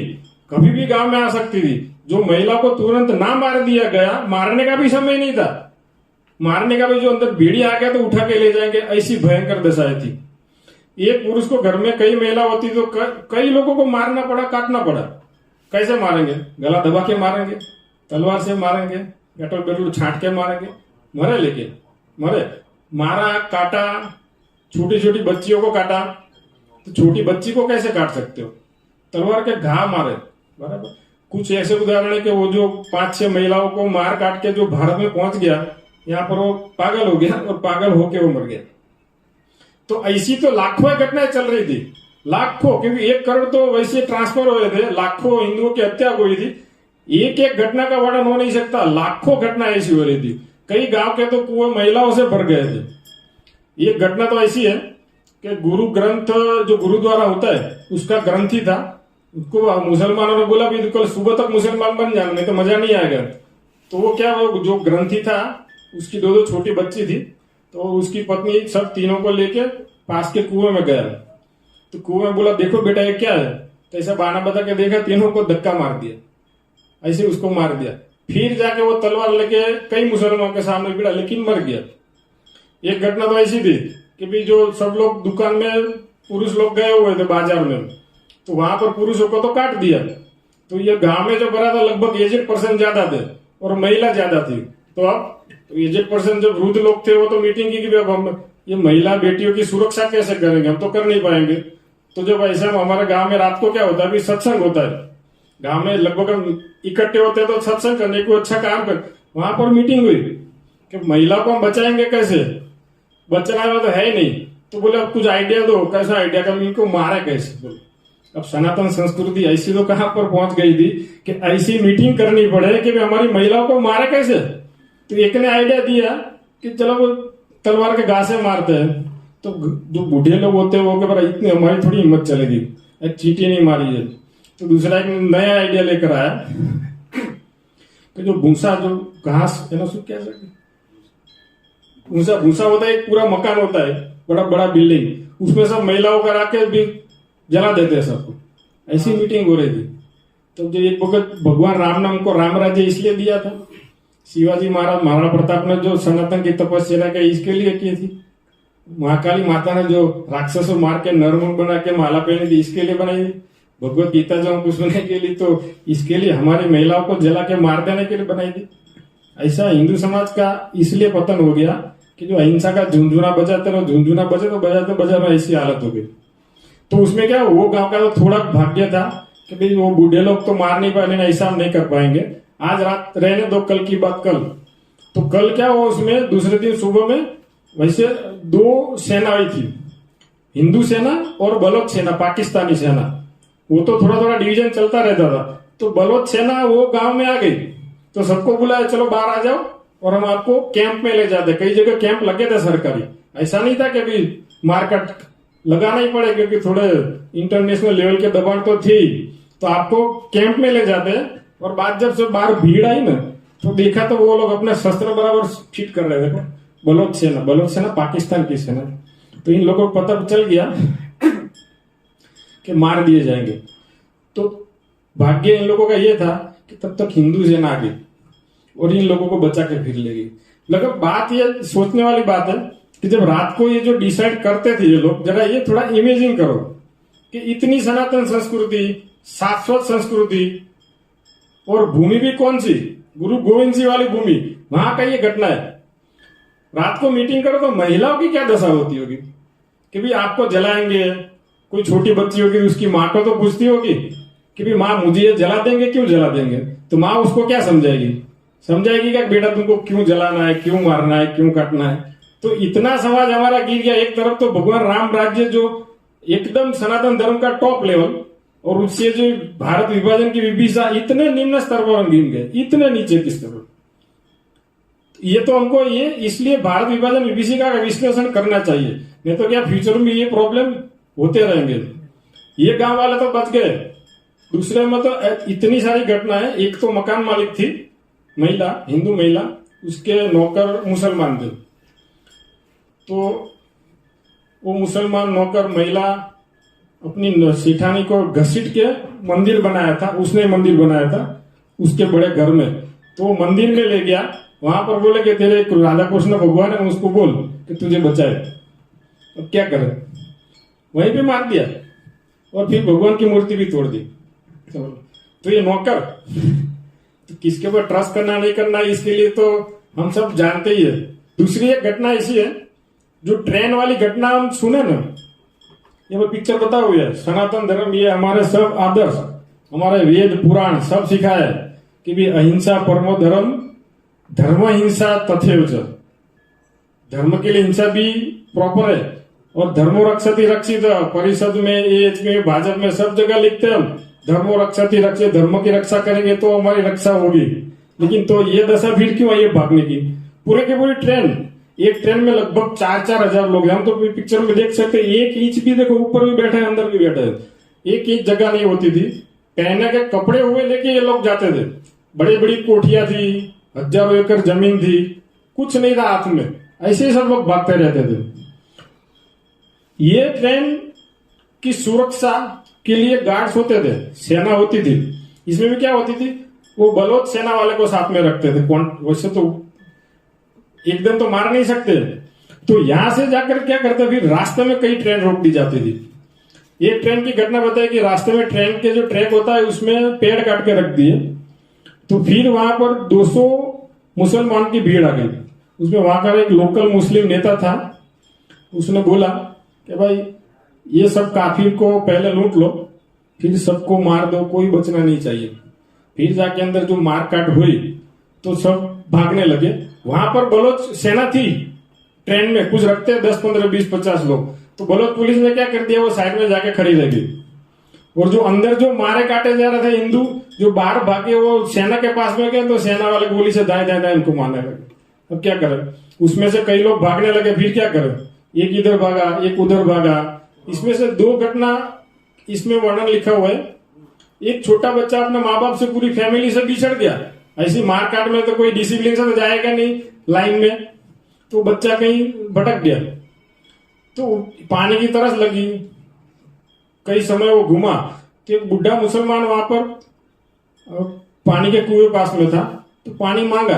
कभी भी गांव में आ सकती थी। जो महिला को तुरंत ना मार दिया गया, मारने का भी समय नहीं था, मारने का भी जो अंदर भेड़ी आ गया तो उठा के ले जाएंगे, ऐसी भयंकर दशाएं थी। एक पुरुष को घर में कई महिला होती तो कई लोगों को मारना पड़ा, काटना पड़ा। कैसे मारेंगे? गला दबा के मारेंगे, तलवार से मारेंगे, पेट्रोल पेट्रोल छांट के मारेंगे, मरे, लेकिन मरे। मारा, काटा, छोटी छोटी बच्चियों को काटा, तो छोटी बच्ची को कैसे काट सकते हो? तलवार के घा मारे, बराबर। कुछ ऐसे उदाहरण है कि वो जो 5-6 महिलाओं को मार काट के जो भारत में पहुंच गया, यहाँ पर वो पागल हो गया और पागल होके वो मर गया। तो ऐसी तो लाखों घटनाएं चल रही थी, लाखों, क्योंकि 1 करोड़ तो वैसे ट्रांसफर हुए थे, लाखों हिंदुओं की हत्या हुई थी। एक एक घटना का वर्णन हो नहीं सकता, लाखों घटना ऐसी हो रही थी। कई गांव के तो कुएं महिलाओं से भर गए थे। एक घटना तो ऐसी है कि गुरु ग्रंथ जो गुरुद्वारा होता है उसका ग्रंथी था, उसको मुसलमानों ने बोला भी कल सुबह तक मुसलमान बन जाना, नहीं तो मजा नहीं आएगा। तो वो क्या, वो जो ग्रंथी था उसकी 2 छोटी बच्ची थी, तो उसकी पत्नी सब तीनों को लेके पास के कुएं में गया। तो कुएं में बोला देखो बेटा ये क्या है, तो ऐसा बहाना बता के देखा, तीनों को धक्का मार दिया, ऐसे उसको मार दिया। फिर जाके वो तलवार लेके कई मुसलमानों के सामने भिड़ा, लेकिन मर गया। एक घटना तो ऐसी थी कि भी जो सब लोग दुकान में पुरुष लोग गए हुए थे बाजार में, तो वहां पर पुरुषों को तो काट दिया। तो ये गांव में जो भरा था लगभग एजेड पर्सन ज्यादा थे और महिला ज्यादा थी। तो अब एजेड पर्सन जो वृद्ध लोग थे वो तो मीटिंग की कि अब हम ये महिला बेटियों की सुरक्षा कैसे करेंगे, हम तो कर नहीं पाएंगे। तो जब ऐसा हमारे गांव में रात को क्या होता है, अभी सत्संग होता है गांव में, लगभग हम इकट्ठे होते हैं तो सत्संग करने को अच्छा काम कर, वहां पर मीटिंग हुई कि महिला को हम बचाएंगे कैसे, बचना तो है ही नहीं। तो बोले अब कुछ आइडिया दो, कैसा आइडिया का, इनको मारे कैसे। बोले अब सनातन संस्कृति ऐसी तो कहां पर पहुंच गई थी कि ऐसी मीटिंग करनी पड़े कि हमारी महिलाओं को मारे कैसे। तो एक ने आइडिया दिया कि चलो वो तलवार के घा से मारते हैं। तो जो बूढ़े लोग होते हैं वो के बारे इतनी हमारी थोड़ी हिम्मत चलेगी, चींटी नहीं मारी है। तो दूसरा एक नया आइडिया लेकर आया कि जो भूसा, जो घास है ना, उसको क्या भूसा, भूसा होता है, एक पूरा मकान होता है, बड़ा बड़ा बिल्डिंग, उसमें सब महिलाओं का रख भी जला देते हैं सबको। ऐसी मीटिंग हो रही थी। तो जो एक वक्त भगवान राम ने हमको राम राज्य इसलिए दिया था, शिवाजी महाराज, महाराणा प्रताप ने जो सनातन की तपस्या की इसके लिए की थी, महाकाली माता ने जो राक्षसों मार के नरमुंड बना के माला पहनी थी इसके लिए बनाई थी, भगवत गीता जो हमको सुनने के लिए तो इसके लिए, हमारी महिलाओं को जला के मार देने के लिए बनाई थी। ऐसा हिंदू समाज का इसलिए पतन हो गया कि जो अहिंसा का झुंझुना बजाते रहो, झुंझुना बजे तो बजाते बजाते ऐसी हालत हो गई। तो उसमें क्या, वो गांव का तो थोड़ा भाग्य था कि भाई वो बूढ़े लोग तो मार नहीं पाए, ऐसा हम नहीं कर पाएंगे, आज रात रहने दो, कल की बात कल। तो कल क्या हुआ, उसमें दूसरे दिन सुबह में वैसे 2 सेनाएं थी, हिंदू सेना और बलोच सेना, पाकिस्तानी सेना। वो तो थोड़ा थोड़ा डिवीजन चलता रहता था। तो बलोच सेना वो गांव में आ गई, तो सबको बुलाया चलो बाहर आ जाओ और हम आपको कैंप में ले जाते। कई जगह कैंप लगे थे सरकारी, ऐसा नहीं था कि अभी मार्केट लगाना ही पड़े, क्योंकि थोड़े इंटरनेशनल लेवल के दबाव तो थी। तो आपको कैंप में ले जाते। और बात जब से बाहर भीड़ आई ना, तो देखा तो वो लोग अपने शस्त्र बराबर फिट कर रहे थे। बलोच सेना पाकिस्तान की सेना। तो इन लोगों को पता चल गया कि मार दिए जाएंगे। तो भाग्य इन लोगों का ये था कि तब तक हिंदू सेना आ गई और इन लोगों को बचा के फिर ले गई। लेकिन बात ये सोचने वाली बात है कि जब रात को ये जो डिसाइड करते थे ये लोग, जरा ये थोड़ा इमेजिन करो कि इतनी सनातन संस्कृति, शाश्वत संस्कृति, और भूमि भी कौन सी, गुरु गोविंद सिंह वाली भूमि, वहां का ये घटना है। रात को मीटिंग करो तो महिलाओं की क्या दशा होती होगी कि भी आपको जलाएंगे। कोई छोटी बच्ची होगी उसकी माँ को तो पूछती होगी कि भी माँ मुझे ये जला देंगे, क्यों जला देंगे। तो माँ उसको क्या समझाएगी कि बेटा तुमको क्यों जलाना है, क्यों मारना है, क्यों काटना है। तो इतना समाज हमारा गिर गया। एक तरफ तो भगवान राम राज्य जो एकदम सनातन धर्म का टॉप लेवल, और उससे जो भारत विभाजन की विभिषा इतने निम्न स्तर पर हम गिर गए, इतने नीचे की स्तर पर। ये तो हमको ये इसलिए भारत विभाजन विभीषिका का विश्लेषण करना चाहिए, नहीं तो क्या फ्यूचर में ये प्रॉब्लम होते रहेंगे। ये गांव वाले तो बच गए, दूसरे में तो इतनी सारी घटनाएं। एक तो मकान मालिक थी महिला, हिंदू महिला, उसके नौकर मुसलमान थे। तो वो मुसलमान नौकर महिला अपनी सेठानी को घसीट के मंदिर बनाया था, उसने मंदिर बनाया था उसके बड़े घर में। तो वो मंदिर में ले गया, वहां पर बोले कि तेरे राधा कृष्ण भगवान है, उसको बोल कि तुझे बचाए। अब क्या करे, वहीं पे मार दिया और फिर भगवान की मूर्ति भी तोड़ दी। तो ये नौकर, तो किसके ऊपर ट्रस्ट करना नहीं करना इसके लिए तो हम सब जानते ही है। दूसरी एक घटना ऐसी है, जो ट्रेन वाली घटना हम सुने ना, ये मैं पिक्चर बता हुई है। सनातन धर्म ये हमारे सब आदर्श, हमारे वेद पुराण सब सिखाया है कि भी अहिंसा परमो धर्म, धर्म हिंसा तथैव च। धर्म के लिए हिंसा भी प्रॉपर है, और धर्मो रक्षति रक्षित, परिषद में, एज में, भाजपा में सब जगह लिखते हैं हम धर्मो रक्षति रक्षित। धर्म की रक्षा करेंगे तो हमारी रक्षा होगी। लेकिन तो ये दशा फिर क्यों आई है भागने की? पूरे की पूरी ट्रेन, एक ट्रेन में लगभग 4-4 हजार लोग हैं। हम तो पिक्चर में देख सकते हैं, एक इंच भी देखो, ऊपर भी बैठे हैं अंदर भी बैठे हैं, एक इंच जगह नहीं होती थी। पहने के कपड़े हुए लेके ये लोग जाते थे। बड़ी बड़ी कोठियां थी, हजारों एकड़ जमीन थी, कुछ नहीं था हाथ में, ऐसे ही सब लोग भागते रहते थे। ये ट्रेन की सुरक्षा के लिए गार्ड्स होते थे, सेना होती थी। इसमें भी क्या होती थी, वो बलोच सेना वाले को साथ में रखते थे। वैसे तो एक दिन तो मार नहीं सकते, तो यहां से जाकर क्या करते, फिर रास्ते में कई ट्रेन रोक दी जाती थी। एक ट्रेन की घटना बताई कि रास्ते में ट्रेन के जो ट्रैक होता है उसमें पेड़ काट के रख दिए। तो फिर वहां पर 200 मुसलमान की भीड़ आ गई। उसमें वहां का एक लोकल मुस्लिम नेता था, उसने बोला कि भाई ये सब काफिर को पहले लूट लो, फिर सबको मार दो, कोई बचना नहीं चाहिए। फिर जाके अंदर जो मारकाट हुई तो सब भागने लगे। वहां पर बलोच सेना थी ट्रेन में, कुछ रखते 10, 15, 20, 50 लोग। तो बलोच पुलिस ने क्या कर दिया, वो साइड में जाके खड़ी रह गई। और जो अंदर जो मारे काटे जा रहे थे हिंदू, जो बाहर भागे, वो सेना के पास में गए, तो सेना वाले गोली से दाएं दाएं दाएं इनको मारने लगे। अब क्या करें, उसमें से कई लोग भागने लगे, फिर क्या करें, एक इधर भागा, एक उधर भागा। इसमें से 2 घटना इसमें वर्णन लिखा हुआ है। एक छोटा बच्चा अपने माँ बाप से, पूरी फैमिली से बिछड़ गया। ऐसी मारकाट में तो कोई डिसिप्लिन से तो जाएगा नहीं लाइन में, तो बच्चा कहीं भटक गया, तो पानी की तरस लगी। कई समय वो घुमा, तो एक बुढ़ा मुसलमान वहां पर पानी के कुएं पास में था, तो पानी मांगा,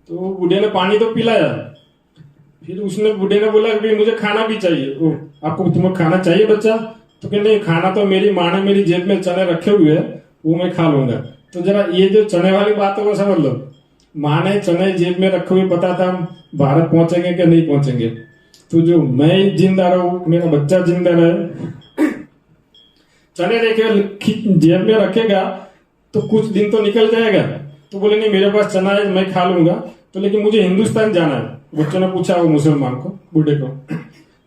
तो बूढ़े ने पानी तो पिलाया। फिर उसने बूढ़े ने बोला कि मुझे खाना भी चाहिए। ओ, आपको, तुम्हें खाना चाहिए बच्चा? तो कहते नहीं, खाना तो मेरी माँ ने मेरी जेब में चने रखे हुए हैं, वो मैं खा लूंगा। तो जरा ये जो चने वाली बात है वो समझ लो। माँ ने चने जेब में रखे हुए, पता था हम भारत पहुंचेंगे कि नहीं पहुंचेंगे। तो जो मैं जिंदा रहूं, मेरा बच्चा जिंदा रहे, चने देखे जेब में रखेगा तो कुछ दिन तो निकल जाएगा। तो बोले नहीं, मेरे पास चना है, मैं खा लूंगा। तो लेकिन मुझे हिंदुस्तान जाना है। बच्चों ने पूछा वो मुसलमान को, बूढ़े को।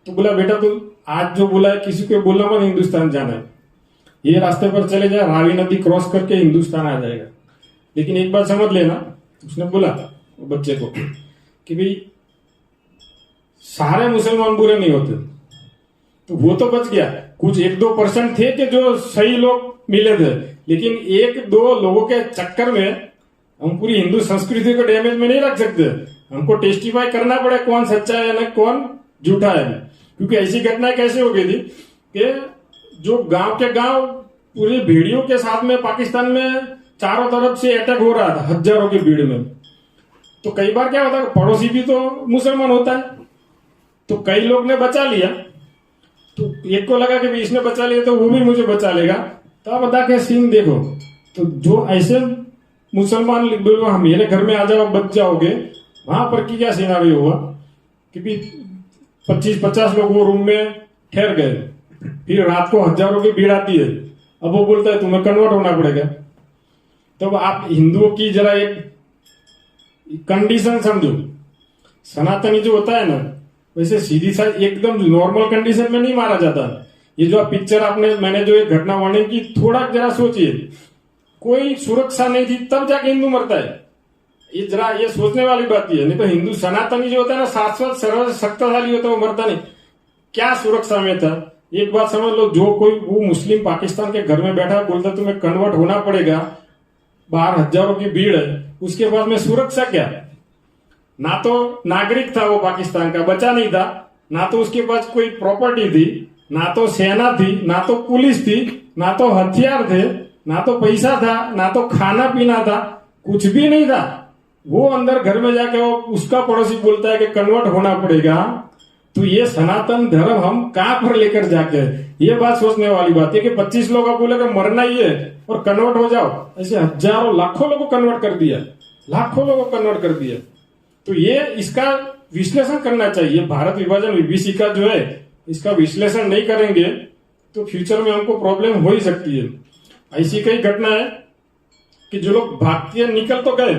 तो बोला बेटा तू आज जो बोला है किसी को बोला मत हिंदुस्तान जाना है, ये रास्ते पर चले जा, रावी नदी क्रॉस करके हिंदुस्तान आ जाएगा। लेकिन एक बात समझ लेना, उसने बोला वो बच्चे को कि भाई सारे मुसलमान बुरे नहीं होते। तो वो तो बच गया, कुछ 1-2% थे कि जो सही लोग मिले थे। लेकिन 1-2 लोगों के चक्कर में हम पूरी हिंदू संस्कृति को डैमेज में नहीं रख सकते। हमको टेस्टिफाई करना पड़े कौन सच्चा है ना कौन झूठा है। क्योंकि ऐसी घटनाएं कैसे हो गई थी कि जो गांव के गांव पूरी भेड़ियों के साथ में पाकिस्तान में चारों तरफ से अटैक हो रहा था, हजारों की भीड़ में। तो कई बार क्या होता है, पड़ोसी भी तो मुसलमान होता है, तो कई लोग ने बचा लिया। तो एक को लगा कि इसने बचा लिया तो वो भी मुझे बचा लेगा। तो आप बता के सीन देखो, तो जो ऐसे मुसलमान बोलो मेरे घर में आ जाओ बच जाओगे, वहां पर की क्या सिनारियो हुआ कि 25-50 लोग वो रूम में ठहर गए। फिर रात को हजारों की भीड़ आती है। अब वो बोलता है तुम्हें कन्वर्ट होना पड़ेगा। तब आप हिंदुओं की जरा एक कंडीशन समझो सनातनी जो होता है ना, वैसे सीधी साइड एकदम नॉर्मल कंडीशन में नहीं मारा जाता। ये जो पिक्चर आपने, मैंने जो एक घटना वर्णन की, थोड़ा जरा सोचिए, कोई सुरक्षा नहीं थी तब जाके हिंदू मरता है। ये जरा ये सोचने वाली बात है। नहीं तो हिंदू सनातनी जो होता है ना, शाश्वत सर्व शक्तिशाली होता है, वो मरता नहीं। क्या सुरक्षा में था? एक बात समझ लो, जो कोई वो मुस्लिम पाकिस्तान के घर में बैठा बोलता तुम्हें कन्वर्ट होना पड़ेगा, बाहर हजारों की भीड़ है, उसके बाद में सुरक्षा क्या? ना तो नागरिक था वो पाकिस्तान का, बचा नहीं था, ना तो उसके पास कोई प्रॉपर्टी थी, ना तो सेना थी, ना तो पुलिस थी, ना तो हथियार थे, ना तो पैसा था, ना तो खाना पीना था, कुछ भी नहीं था। वो अंदर घर में जाके वो उसका पड़ोसी बोलता है कि कन्वर्ट होना पड़ेगा। तो ये सनातन धर्म हम कहां पर लेकर जाके, ये बात सोचने वाली बात है कि 25 लोग आप बोले कि मरना ही है और कन्वर्ट हो जाओ। ऐसे हजारों लाखों लोगों को कन्वर्ट कर दिया, लाखों लोगों को कन्वर्ट कर दिया। तो ये इसका विश्लेषण करना चाहिए। भारत विभाजन विभीषिका जो है, इसका विश्लेषण नहीं करेंगे तो फ्यूचर में हमको प्रॉब्लम हो ही सकती है। ऐसी कई घटना है कि जो लोग भागते निकल तो गए,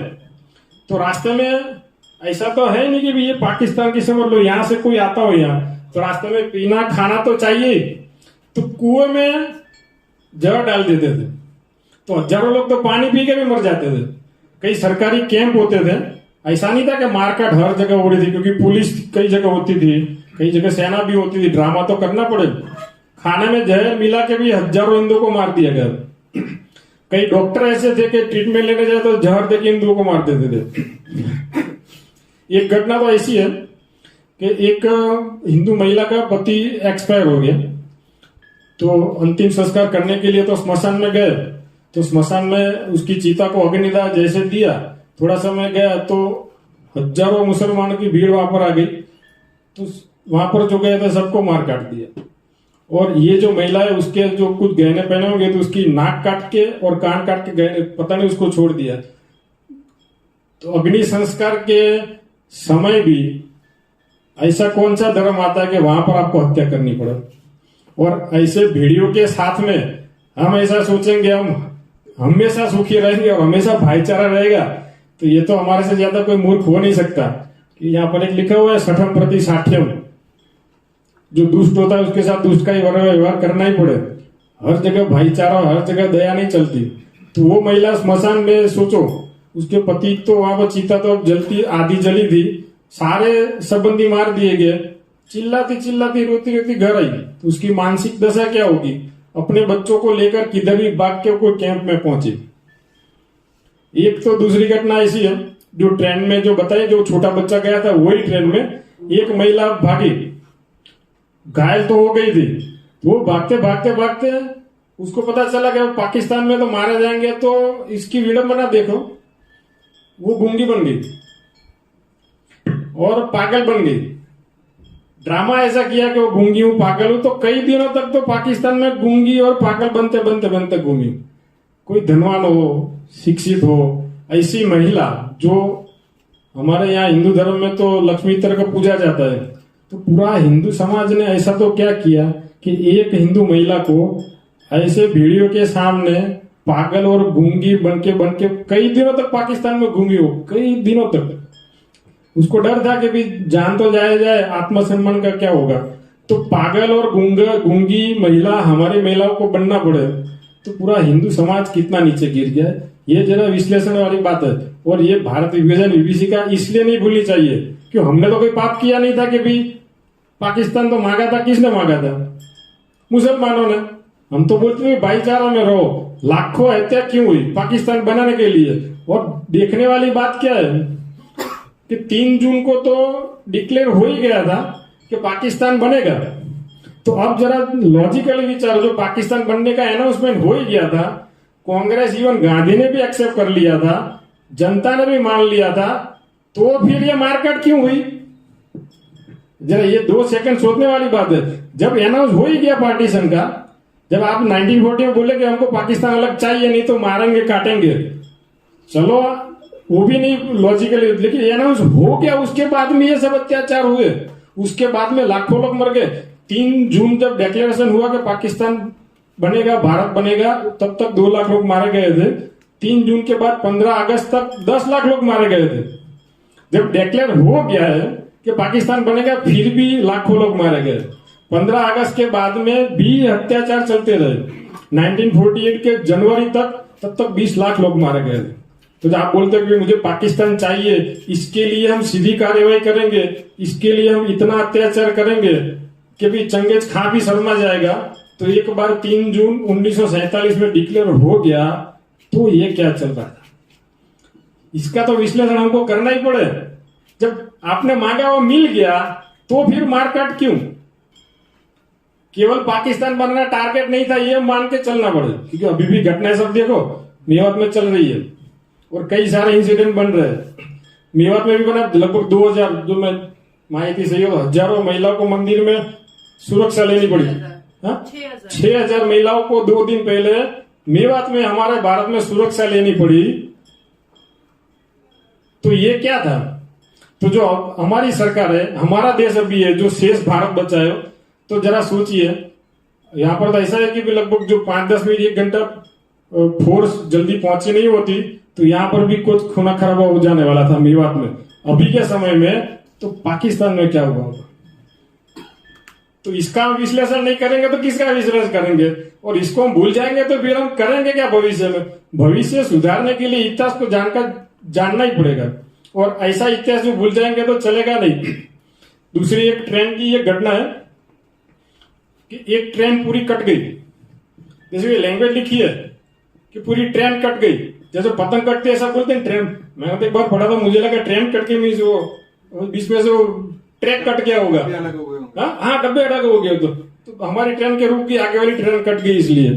तो रास्ते में ऐसा तो है नहीं कि ये पाकिस्तान की, समझ लो यहां से कोई आता हो यहाँ, तो रास्ते में पीना खाना तो चाहिए, तो कुएं में जहर डाल देते थे, तो हजारों लोग तो पानी पी के भी मर जाते थे। कई सरकारी कैंप होते थे, ऐसा नहीं था कि मारकाट हर जगह हो रही थी, क्योंकि पुलिस कई जगह होती थी, कई जगह सेना भी होती थी, ड्रामा तो करना पड़े। खाने में जहर मिला के भी हजारों हिंदुओं को मार दिया गया। कई डॉक्टर ऐसे थे कि ट्रीटमेंट लेने जाए तो जहर देके हिंदुओं को मार देते थे। एक घटना तो ऐसी है कि एक हिंदू महिला का पति एक्सपायर हो गया, तो अंतिम संस्कार करने के लिए तो स्मशान में गए। तो स्मशान में उसकी चिता को अग्निदाह जैसे दिया, थोड़ा समय गया तो हजारों मुसलमानों की भीड़ वहां पर आ गई, तो वहां पर जो गए थे सबको मार काट दिया। और ये जो महिला है, उसके जो कुछ गहने पहने होंगे तो उसकी नाक काट के और कान काट के गहने, पता नहीं उसको छोड़ दिया। तो अग्नि संस्कार के समय भी ऐसा कौन सा धर्म आता है कि वहां पर आपको हत्या करनी पड़े? और ऐसे भीड़ियों के साथ में हम ऐसा सोचेंगे हम हमेशा सुखी रहेंगे और हमेशा भाईचारा रहेगा, तो ये तो हमारे से ज्यादा कोई मूर्ख हो नहीं सकता। कि यहाँ पर एक लिखा हुआ है, सठम प्रति साठ्यम, जो दुष्ट होता है उसके साथ दुष्ट का ही व्यवहार करना ही पड़े। हर जगह भाईचारा, हर जगह दया नहीं चलती। तो वो महिला स्मशान में, सोचो उसके पति तो वहां पर चिता तो जलती, आधी जली थी, सारे संबंधी मार दिए गए, चिल्लाती चिल्लाती रोती रोती घर आई। तो उसकी मानसिक दशा क्या होगी? अपने बच्चों को लेकर किधर भी भाग के कोई कैंप में पहुंची। एक तो दूसरी घटना ऐसी है, जो ट्रेन में जो बताई, जो छोटा बच्चा गया था वही ट्रेन में एक महिला भागी, घायल तो हो गई थी। वो भागते भागते भागते उसको पता चला कि पाकिस्तान में तो मारे जाएंगे, तो इसकी विडंबना देखो, वो गूंगी बन गई और पागल बन गई। ड्रामा ऐसा किया कि वो गूंगी हूं, पागल हूं, तो कई दिनों तक तो पाकिस्तान में गूंगी और पागल बनते बनते बनते घूमी। कोई धनवान हो, शिक्षित हो, ऐसी महिला, जो हमारे यहाँ हिंदू धर्म में तो लक्ष्मी तरह का पूजा जाता है, तो पूरा हिंदू समाज ने ऐसा तो क्या किया कि एक हिंदू महिला को ऐसे भीड़ियों के सामने पागल और गूंगी बनके कई दिनों तक पाकिस्तान में घूमी हो, कई दिनों तक। उसको डर था कि भी जान तो जाए आत्मसम्मान का क्या होगा। तो पागल और गूंगी महिला हमारी महिलाओं को बनना पड़े, तो पूरा हिंदू समाज कितना नीचे गिर गया है। ये जरा विश्लेषण वाली बात है। और ये भारत विभाजन विभीषिका इसलिए नहीं भूलनी चाहिए कि हमने तो कोई पाप किया नहीं था कि भी पाकिस्तान तो मांगा था। किसने मांगा था? मुसलमानों ने। हम तो बोलते हैं भाईचारा में रहो। लाखों हत्या क्यों हुई? पाकिस्तान बनाने के लिए। और देखने वाली बात क्या है कि 3 जून को तो डिक्लेयर हो ही गया था कि पाकिस्तान बनेगा। तो अब जरा लॉजिकली विचारो, जो पाकिस्तान बनने का अनाउंसमेंट हो ही गया था, कांग्रेस इवन गांधी ने भी एक्सेप्ट कर लिया था, जनता ने भी मान लिया था, तो फिर ये मारकाट क्यों हुई? जरा ये 2 सेकंड सोचने वाली बात है। जब अनाउंस हो ही गया पार्टीशन का, जब आप 1940 में बोले कि हमको पाकिस्तान अलग चाहिए, नहीं तो मारेंगे काटेंगे, चलो वो भी नहीं लॉजिकली, लेकिन अनाउंस हो गया, उसके बाद में ये सब अत्याचार हुए, उसके बाद में लाखों लोग मर गए। 3 जून जब डिक्लेरेशन हुआ कि पाकिस्तान बनेगा, भारत बनेगा, तब तक 2 लाख लोग मारे गए थे। 3 जून के बाद 15 अगस्त तक 10 लाख लोग मारे गए थे। जब डिक्लेयर हो गया है कि पाकिस्तान बनेगा, फिर भी लाखों लोग मारे गए। 15 अगस्त के बाद में भी अत्याचार चलते रहे। 1948 के जनवरी तक, तब तक 20 लाख लोग मारे गए। तो जब आप बोलते हो कि मुझे पाकिस्तान चाहिए, इसके लिए हम सीधी कार्यवाही करेंगे, इसके लिए हम इतना अत्याचार करेंगे कि भी चंगेज खां भी शर्मा जाएगा, तो एक बार 3 जून 1947 में डिक्लेयर हो गया, तो ये क्या चल रहा था, इसका तो विश्लेषण हमको करना ही पड़े। जब आपने मांगा वो मिल गया, तो फिर मारकाट क्यों? केवल पाकिस्तान बनना टारगेट नहीं था, ये मान के चलना पड़े, क्योंकि अभी भी घटनाएं सब देखो मेवात में चल रही है और कई सारे इंसिडेंट बन रहे हैं। मेवात में भी बना लगभग 2000, जो मैं माहिती सही हो, हजारों महिलाओं को मंदिर में सुरक्षा लेनी पड़ी। 6000 महिलाओं को 2 दिन पहले मेवात में हमारे भारत में सुरक्षा लेनी पड़ी। तो ये क्या था? तो जो हमारी सरकार है, हमारा देश अभी है जो शेष भारत बचा है, तो जरा सोचिए, यहाँ पर तो ऐसा है कि लगभग जो 5-10 मिनट 1 घंटा फोर्स जल्दी पहुंची नहीं होती, तो यहाँ पर भी कुछ खूना खराबा हो जाने वाला था मेवात में अभी के समय में। तो पाकिस्तान में क्या हुआ होगा? तो इसका विश्लेषण नहीं करेंगे तो किसका विश्लेषण करेंगे? और इसको हम भूल जाएंगे तो फिर हम करेंगे क्या भविष्य में? भविष्य सुधारने के लिए इतिहास को जानना ही पड़ेगा, और ऐसा इतिहास जो भूल जाएंगे तो चलेगा नहीं। दूसरी एक ट्रेन की ये घटना है कि एक ट्रेन पूरी कट गई, जैसे लैंग्वेज लिखी है कि पूरी ट्रेन कट गई, जैसे पतंग कटते ऐसा बोलते हैं ट्रेन। मैं तो एक बार पढ़ा था, मुझे लगा ट्रेन कट गई मीन्स वो बीच में से वो ट्रैक कट गया होगा। हाँ, डब्बे अलग हो गए। तो हमारी ट्रेन के रूप की आगे वाली ट्रेन कट गई इसलिए।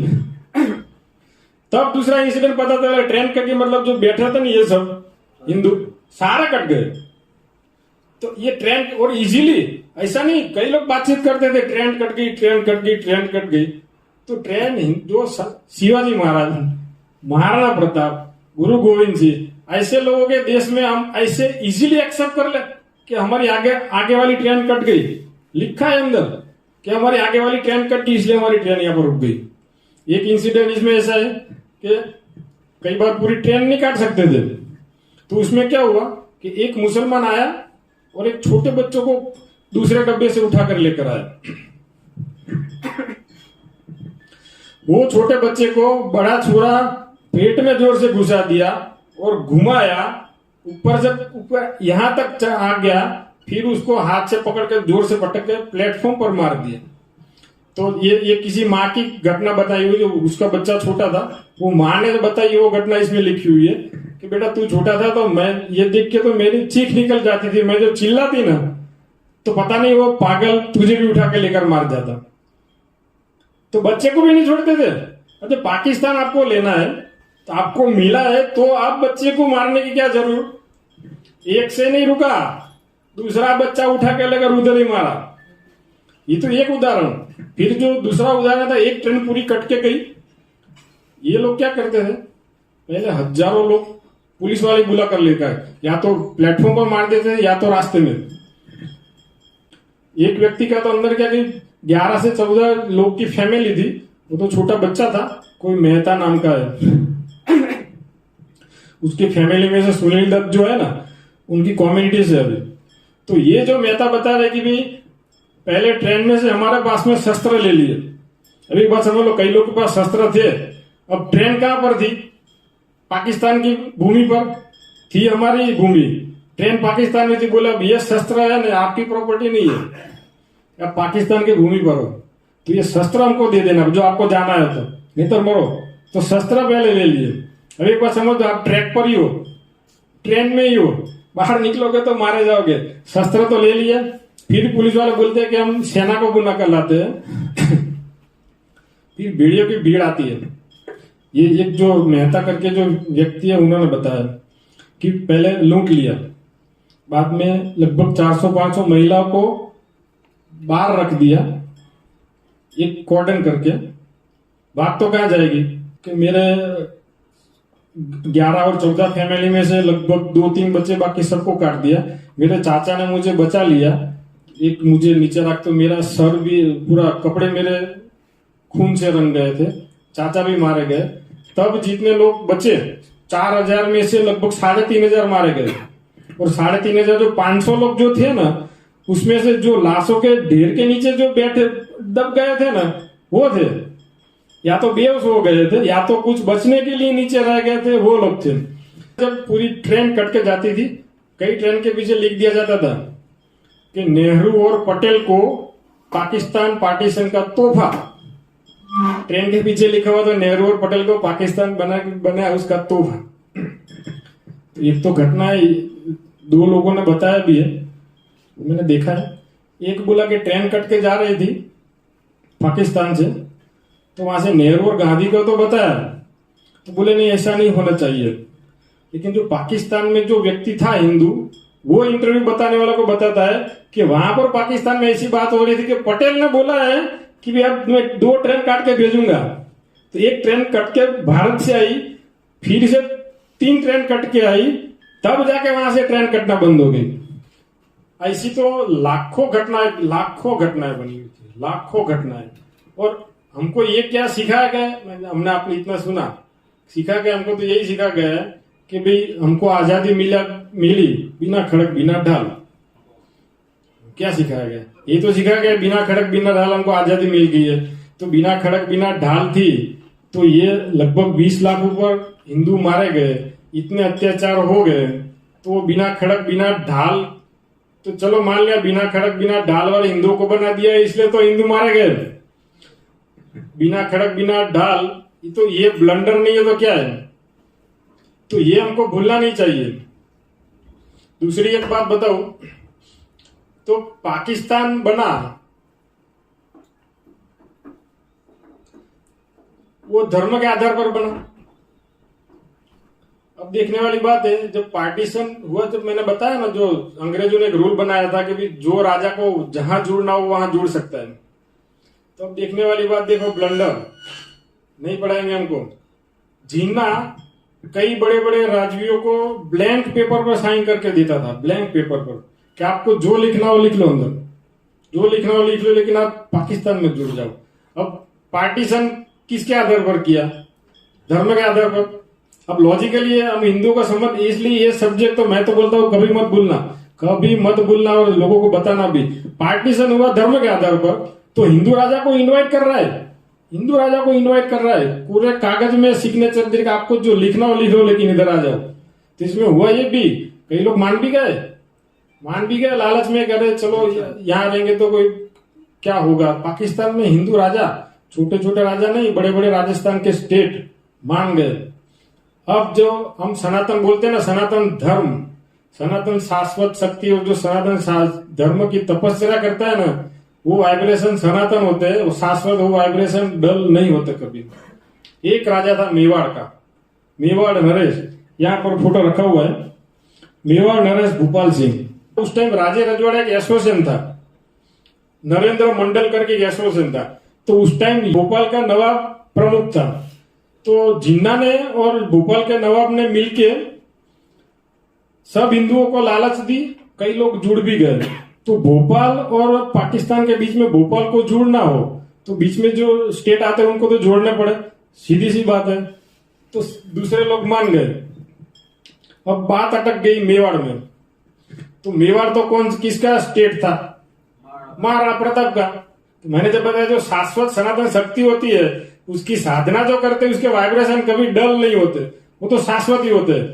तब दूसरा इंसिडेंट पता चला, ट्रेन कट गई मतलब जो बैठा था ना ये सब हिंदू सारे कट गए। तो ये ट्रेन, और इजीली ऐसा नहीं, कई लोग बातचीत करते थे ट्रेन कट गई, ट्रेन कट गई, ट्रेन कट गई। तो ट्रेन जो शिवाजी महाराज, महाराणा प्रताप, गुरु गोविंद जी, ऐसे लोगों के देश में हम ऐसे इजीली एक्सेप्ट कर ले कि हमारी आगे वाली ट्रेन कट गई। लिखा है अंदर कि हमारी आगे वाली ट्रेन कट गई, इसलिए हमारी ट्रेन यहाँ पर रुक गई। एक इंसिडेंट इसमें ऐसा है कि कई बार पूरी ट्रेन नहीं काट सकते थे, तो उसमें क्या हुआ कि एक मुसलमान आया और एक छोटे बच्चों को दूसरे डब्बे से उठाकर लेकर आया। वो छोटे बच्चे को बड़ा छुरा पेट में जोर से घुसा दिया और घुमाया, ऊपर यहां तक आ गया, फिर उसको हाथ से पकड़कर जोर से पटक के प्लेटफॉर्म पर मार दिया। तो ये किसी माँ की घटना बताई हुई, जो उसका बच्चा छोटा था, वो माँ ने बताई वो घटना इसमें लिखी हुई है कि बेटा तू छोटा था तो मैं ये देख के तो मेरी चीख निकल जाती थी, मैं जो चिल्लाती ना तो पता नहीं वो पागल तुझे भी उठा के लेकर मार जाता। तो बच्चे को भी नहीं छोड़ते थे। अच्छा, पाकिस्तान आपको लेना है तो आपको मिला है, तो आप बच्चे को मारने की क्या जरूरत? एक से नहीं रुका, दूसरा बच्चा उठा के लेकर उधर ही मारा। ये तो एक उदाहरण। फिर जो दूसरा उदाहरण था, एक ट्रेन पूरी कट के गई। ये लोग क्या करते थे, पहले हजारों लोग पुलिस वाले बुला कर लेकर या तो प्लेटफॉर्म पर मार देते थे या तो रास्ते में। एक व्यक्ति का तो अंदर क्या कि 11 से 14 लोग की फैमिली थी, वो तो छोटा बच्चा था, कोई मेहता नाम का है। उसकी फैमिली में से सुनील दत्त जो है ना, उनकी कम्युनिटी से अभी। तो ये जो मेहता बता रहे कि भाई पहले ट्रेन में से हमारे पास में शस्त्र ले लिए। अभी बात समझ लो, कई लोग के पास शस्त्र थे। अब ट्रेन कहां पर थी? पाकिस्तान की भूमि पर थी हमारी भूमि, ट्रेन पाकिस्तान में थी। बोला अब ये शस्त्र है ना, आपकी प्रॉपर्टी नहीं है, अब पाकिस्तान की भूमि पर हो, तो ये शस्त्र हमको दे देना जो आपको जाना है, तो नहीं तो मरो। तो शस्त्र पहले ले लिए। अब एक बात समझो, आप ट्रैक पर ही हो, ट्रेन में ही हो, बाहर निकलोगे तो मारे जाओगे। शस्त्र तो ले लिया। फिर पुलिस वाले बोलते हैं कि हम सेना को बुला कर लाते हैं। फिर भीड़ियों की भीड़ आती है। ये एक जो मेहता करके जो व्यक्ति है, उन्होंने बताया कि पहले लूट लिया, बाद में लगभग 400-500 महिलाओं को बाहर रख दिया एक कॉर्डन करके। बात तो कहाँ जाएगी कि मेरे 11 और 14 फैमिली में से लगभग 2-3 बच्चे, बाकी सबको काट दिया। मेरे चाचा ने मुझे बचा लिया, एक मुझे नीचे रख, तो मेरा सर भी पूरा, कपड़े मेरे खून से रंग गए थे, चाचा भी मारे गए। तब जितने लोग बचे 4000 में से लगभग 3500 मारे गए। और 3,500 जो 500 लोग जो थे ना, उसमें से जो लाशों के ढेर के नीचे जो बैठे दब गए थे ना, वो थे। या तो बेहोश हो गए थे, या तो कुछ बचने के लिए नीचे रह गए थे, वो लोग थे। जब पूरी ट्रेन कट के जाती थी, कई ट्रेन के पीछे लिख दिया जाता था कि नेहरू और पटेल को पाकिस्तान पार्टीशन का तोहफा। ट्रेन के पीछे लिखा हुआ था नेहरू और पटेल को पाकिस्तान बना उसका तोहफा। एक तो घटना है, 2 लोगों ने बताया भी है, मैंने देखा है। एक बोला कि ट्रेन कट के जा रही थी पाकिस्तान से, तो वहां से नेहरू और गांधी को तो बताया, तो बोले नहीं ऐसा नहीं होना चाहिए। लेकिन जो पाकिस्तान में जो व्यक्ति था हिंदू, वो इंटरव्यू बताने वाला को बताता है कि वहां पर पाकिस्तान में ऐसी बात हो रही थी कि पटेल ने बोला है कि भी अब मैं 2 ट्रेन काट के भेजूंगा। तो एक ट्रेन कट के भारत से आई, फिर से 3 ट्रेन कट के आई, तब जाके वहां से ट्रेन कटना बंद हो गई। ऐसी तो लाखों घटनाएं बनी हुई थी, लाखों घटनाएं। और हमको ये क्या सिखाया गया, हमने आपने इतना सुना, सिखा गया हमको तो यही सिखा गया है कि भाई हमको आजादी मिली बिना खड़क बिना ढाल। क्या सिखाया गया? ये तो सिखाया गया बिना खड़क बिना ढाल हमको आजादी मिल गई है। तो बिना खड़क बिना ढाल थी तो ये लगभग 20 लाख ऊपर हिंदू मारे गए, इतने अत्याचार हो गए। तो बिना खड़क बिना ढाल, तो चलो मान लिया बिना खड़क बिना ढाल वाले हिंदुओं को बना दिया, इसलिए तो हिंदू मारे गए। बिना खड़क बिना ढाल, तो ये ब्लंडर नहीं है तो क्या है? तो ये हमको भूलना नहीं चाहिए। दूसरी एक बात बताऊं, तो पाकिस्तान बना वो धर्म के आधार पर बना। अब देखने वाली बात है, जब पार्टीशन हुआ, जब मैंने बताया ना, जो अंग्रेजों ने एक रूल बनाया था कि भी जो राजा को जहां जुड़ना हो वहां जुड़ सकता है। तो अब देखने वाली बात देखो, ब्लंडर नहीं पढ़ाएंगे हमको। जीना कई बड़े बड़े राजवियों को ब्लैंक पेपर पर साइन करके देता था, ब्लैंक पेपर पर, कि आपको जो लिखना हो लिख लो, अंदर जो लिखना हो लिख लो, लेकिन आप पाकिस्तान में जुड़ जाओ। अब पार्टीशन किसके आधार पर किया? धर्म के आधार पर। अब लॉजिकली हम हिंदुओं का समझ, इसलिए ये सब्जेक्ट तो मैं तो बोलता हूँ कभी मत भूलना, कभी मत भूलना, और लोगों को बताना भी। पार्टीशन हुआ धर्म के आधार पर, तो हिंदू राजा को इन्वाइट कर रहा है, हिंदू राजा को इन्वाइट कर रहा है, पूरे कागज में सिग्नेचर देकर आपको जो लिखना हो लिख लो, लेकिन इधर आ जाओ। तो इसमें हुआ ये भी, कई लोग मान भी गए लालच में, कह रहे चलो यहाँ रहेंगे तो कोई क्या होगा। पाकिस्तान में हिंदू राजा, छोटे छोटे राजा नहीं, बड़े बड़े राजस्थान के स्टेट मान गए। अब जो हम सनातन बोलते हैं ना, सनातन धर्म, सनातन शाश्वत शक्ति, और जो सनातन धर्म की तपस्या करता है ना, वो वाइब्रेशन सनातन होते हैं, वो शाश्वत, वो वाइब्रेशन डल नहीं होते कभी। एक राजा था मेवाड़ का, मेवाड़ नरेश, यहाँ पर फोटो रखा हुआ है, मेवाड़ नरेश भूपाल सिंह। उस टाइम राजे रजवाड़ा एक एसोसिएशन था, नरेंद्र मंडल करके एक एसोसिएशन था। तो उस टाइम भोपाल का नवाब प्रमुख था। तो जिन्ना ने और भोपाल के नवाब ने मिलके सब हिंदुओं को लालच दी, कई लोग जुड़ भी गए। तो भोपाल और पाकिस्तान के बीच में भोपाल को जुड़ना हो तो बीच में जो स्टेट आते हैं उनको तो जोड़ने पड़े, सीधी सी बात है। तो दूसरे लोग मान गए। अब बात अटक गई मेवाड़ में। तो मेवाड़ तो किसका स्टेट था? महाराणा प्रताप का। तो मैंने जब बताया, जो शाश्वत सनातन शक्ति होती है, उसकी साधना जो करते हैं, उसके वाइब्रेशन कभी डल नहीं होते, वो तो शाश्वत ही होते हैं।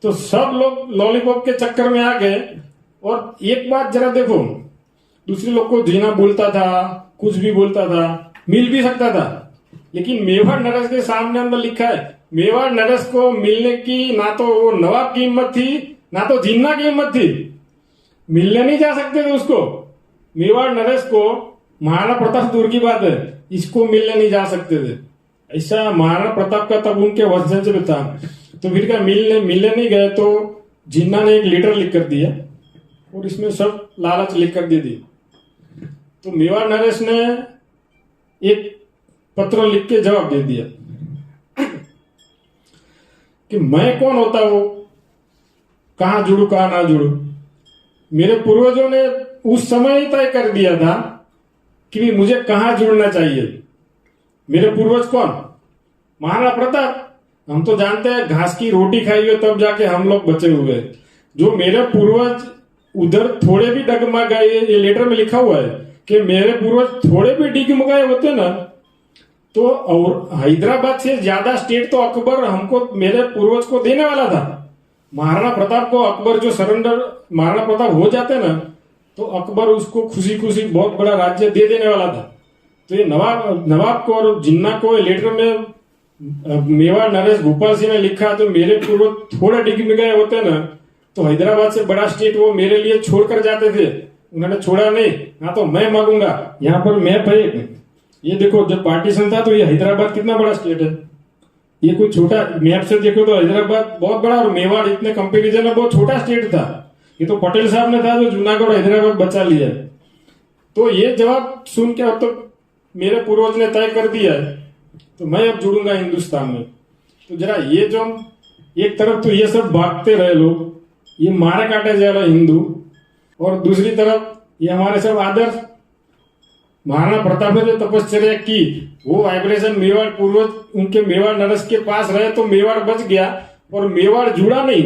तो सब लोग लॉलीपॉप के चक्कर में आ गए। और एक बात जरा देखो, दूसरे लोग को जीना बोलता था, कुछ भी बोलता था, मिल भी सकता था, लेकिन मेवाड़ नरेश के सामने अंदर लिखा है, मेवाड़ नरेश को मिलने की ना तो वो नवाब की हिम्मत थी, ना तो जिन्ना की हिम्मत थी, मिलने नहीं जा सकते थे उसको। मेवाड़ नरेश को महाराणा प्रताप दूर की बात है, इसको मिलने नहीं जा सकते थे। ऐसा महाराणा प्रताप का तब उनके वंशज में था। तो फिर क्या मिलने नहीं गए, तो जिन्ना ने एक लेटर लिख कर दिया और इसमें सब लालच लिख कर दे दी। तो मेवाड़ नरेश ने एक पत्र लिख के जवाब दे दिया कि मैं कौन होता हूं, कहां जुड़ू कहां ना जुड़ू। मेरे पूर्वजों ने उस समय ही तय कर दिया था कि मुझे कहां जुड़ना चाहिए। मेरे पूर्वज कौन? महाराणा प्रताप। हम तो जानते हैं घास की रोटी खाई हो तब जाके हम लोग बचे हुए। जो मेरे पूर्वज उधर थोड़े भी डगमगाए, ये लेटर में लिखा हुआ है कि मेरे पूर्वज थोड़े भी डगमगाए होते ना, तो और हैदराबाद से ज्यादा स्टेट तो अकबर हमको, मेरे पूर्वज को देने वाला था। महाराणा प्रताप को अकबर जो सरेंडर महाराणा प्रताप हो जाते ना, तो अकबर उसको खुशी खुशी बहुत बड़ा राज्य दे देने वाला था। तो ये नवाब को और जिन्ना को लेटर में मेवाड़ नरेश भोपाल सिंह ने लिखा, तो मेरे पूर्वज थोड़े डगमगाए होते ना, तो हैदराबाद से बड़ा स्टेट वो मेरे लिए छोड़कर जाते थे। उन्होंने छोड़ा नहीं, हाँ तो मैं मांगूंगा। यहाँ पर मैप है, ये देखो जब पार्टीशन था तो ये हैदराबाद कितना बड़ा स्टेट है, ये कोई छोटा, मैप से देखो तो हैदराबाद बहुत बड़ा और मेवाड़ इतने कंपेरिजन में बहुत छोटा स्टेट था। ये तो पटेल साहब ने था जो जूनागढ़ और हैदराबाद बचा लिया। तो ये जवाब सुन के अब तो मेरे पूर्वज ने तय कर दिया है, तो मैं अब जुड़ूंगा हिंदुस्तान में। तो जरा ये जो एक तरफ तो ये सब भागते रहे लोग, ये मारे काटे जा रहे हिंदू, और दूसरी तरफ ये हमारे सब आदर्श महाराणा प्रताप ने जो तपश्चर्या की, वो वाइब्रेशन मेवाड़ पूर्वज उनके मेवाड़ नरेश के पास रहे तो मेवाड़ बच गया, और मेवाड़ जुड़ा नहीं।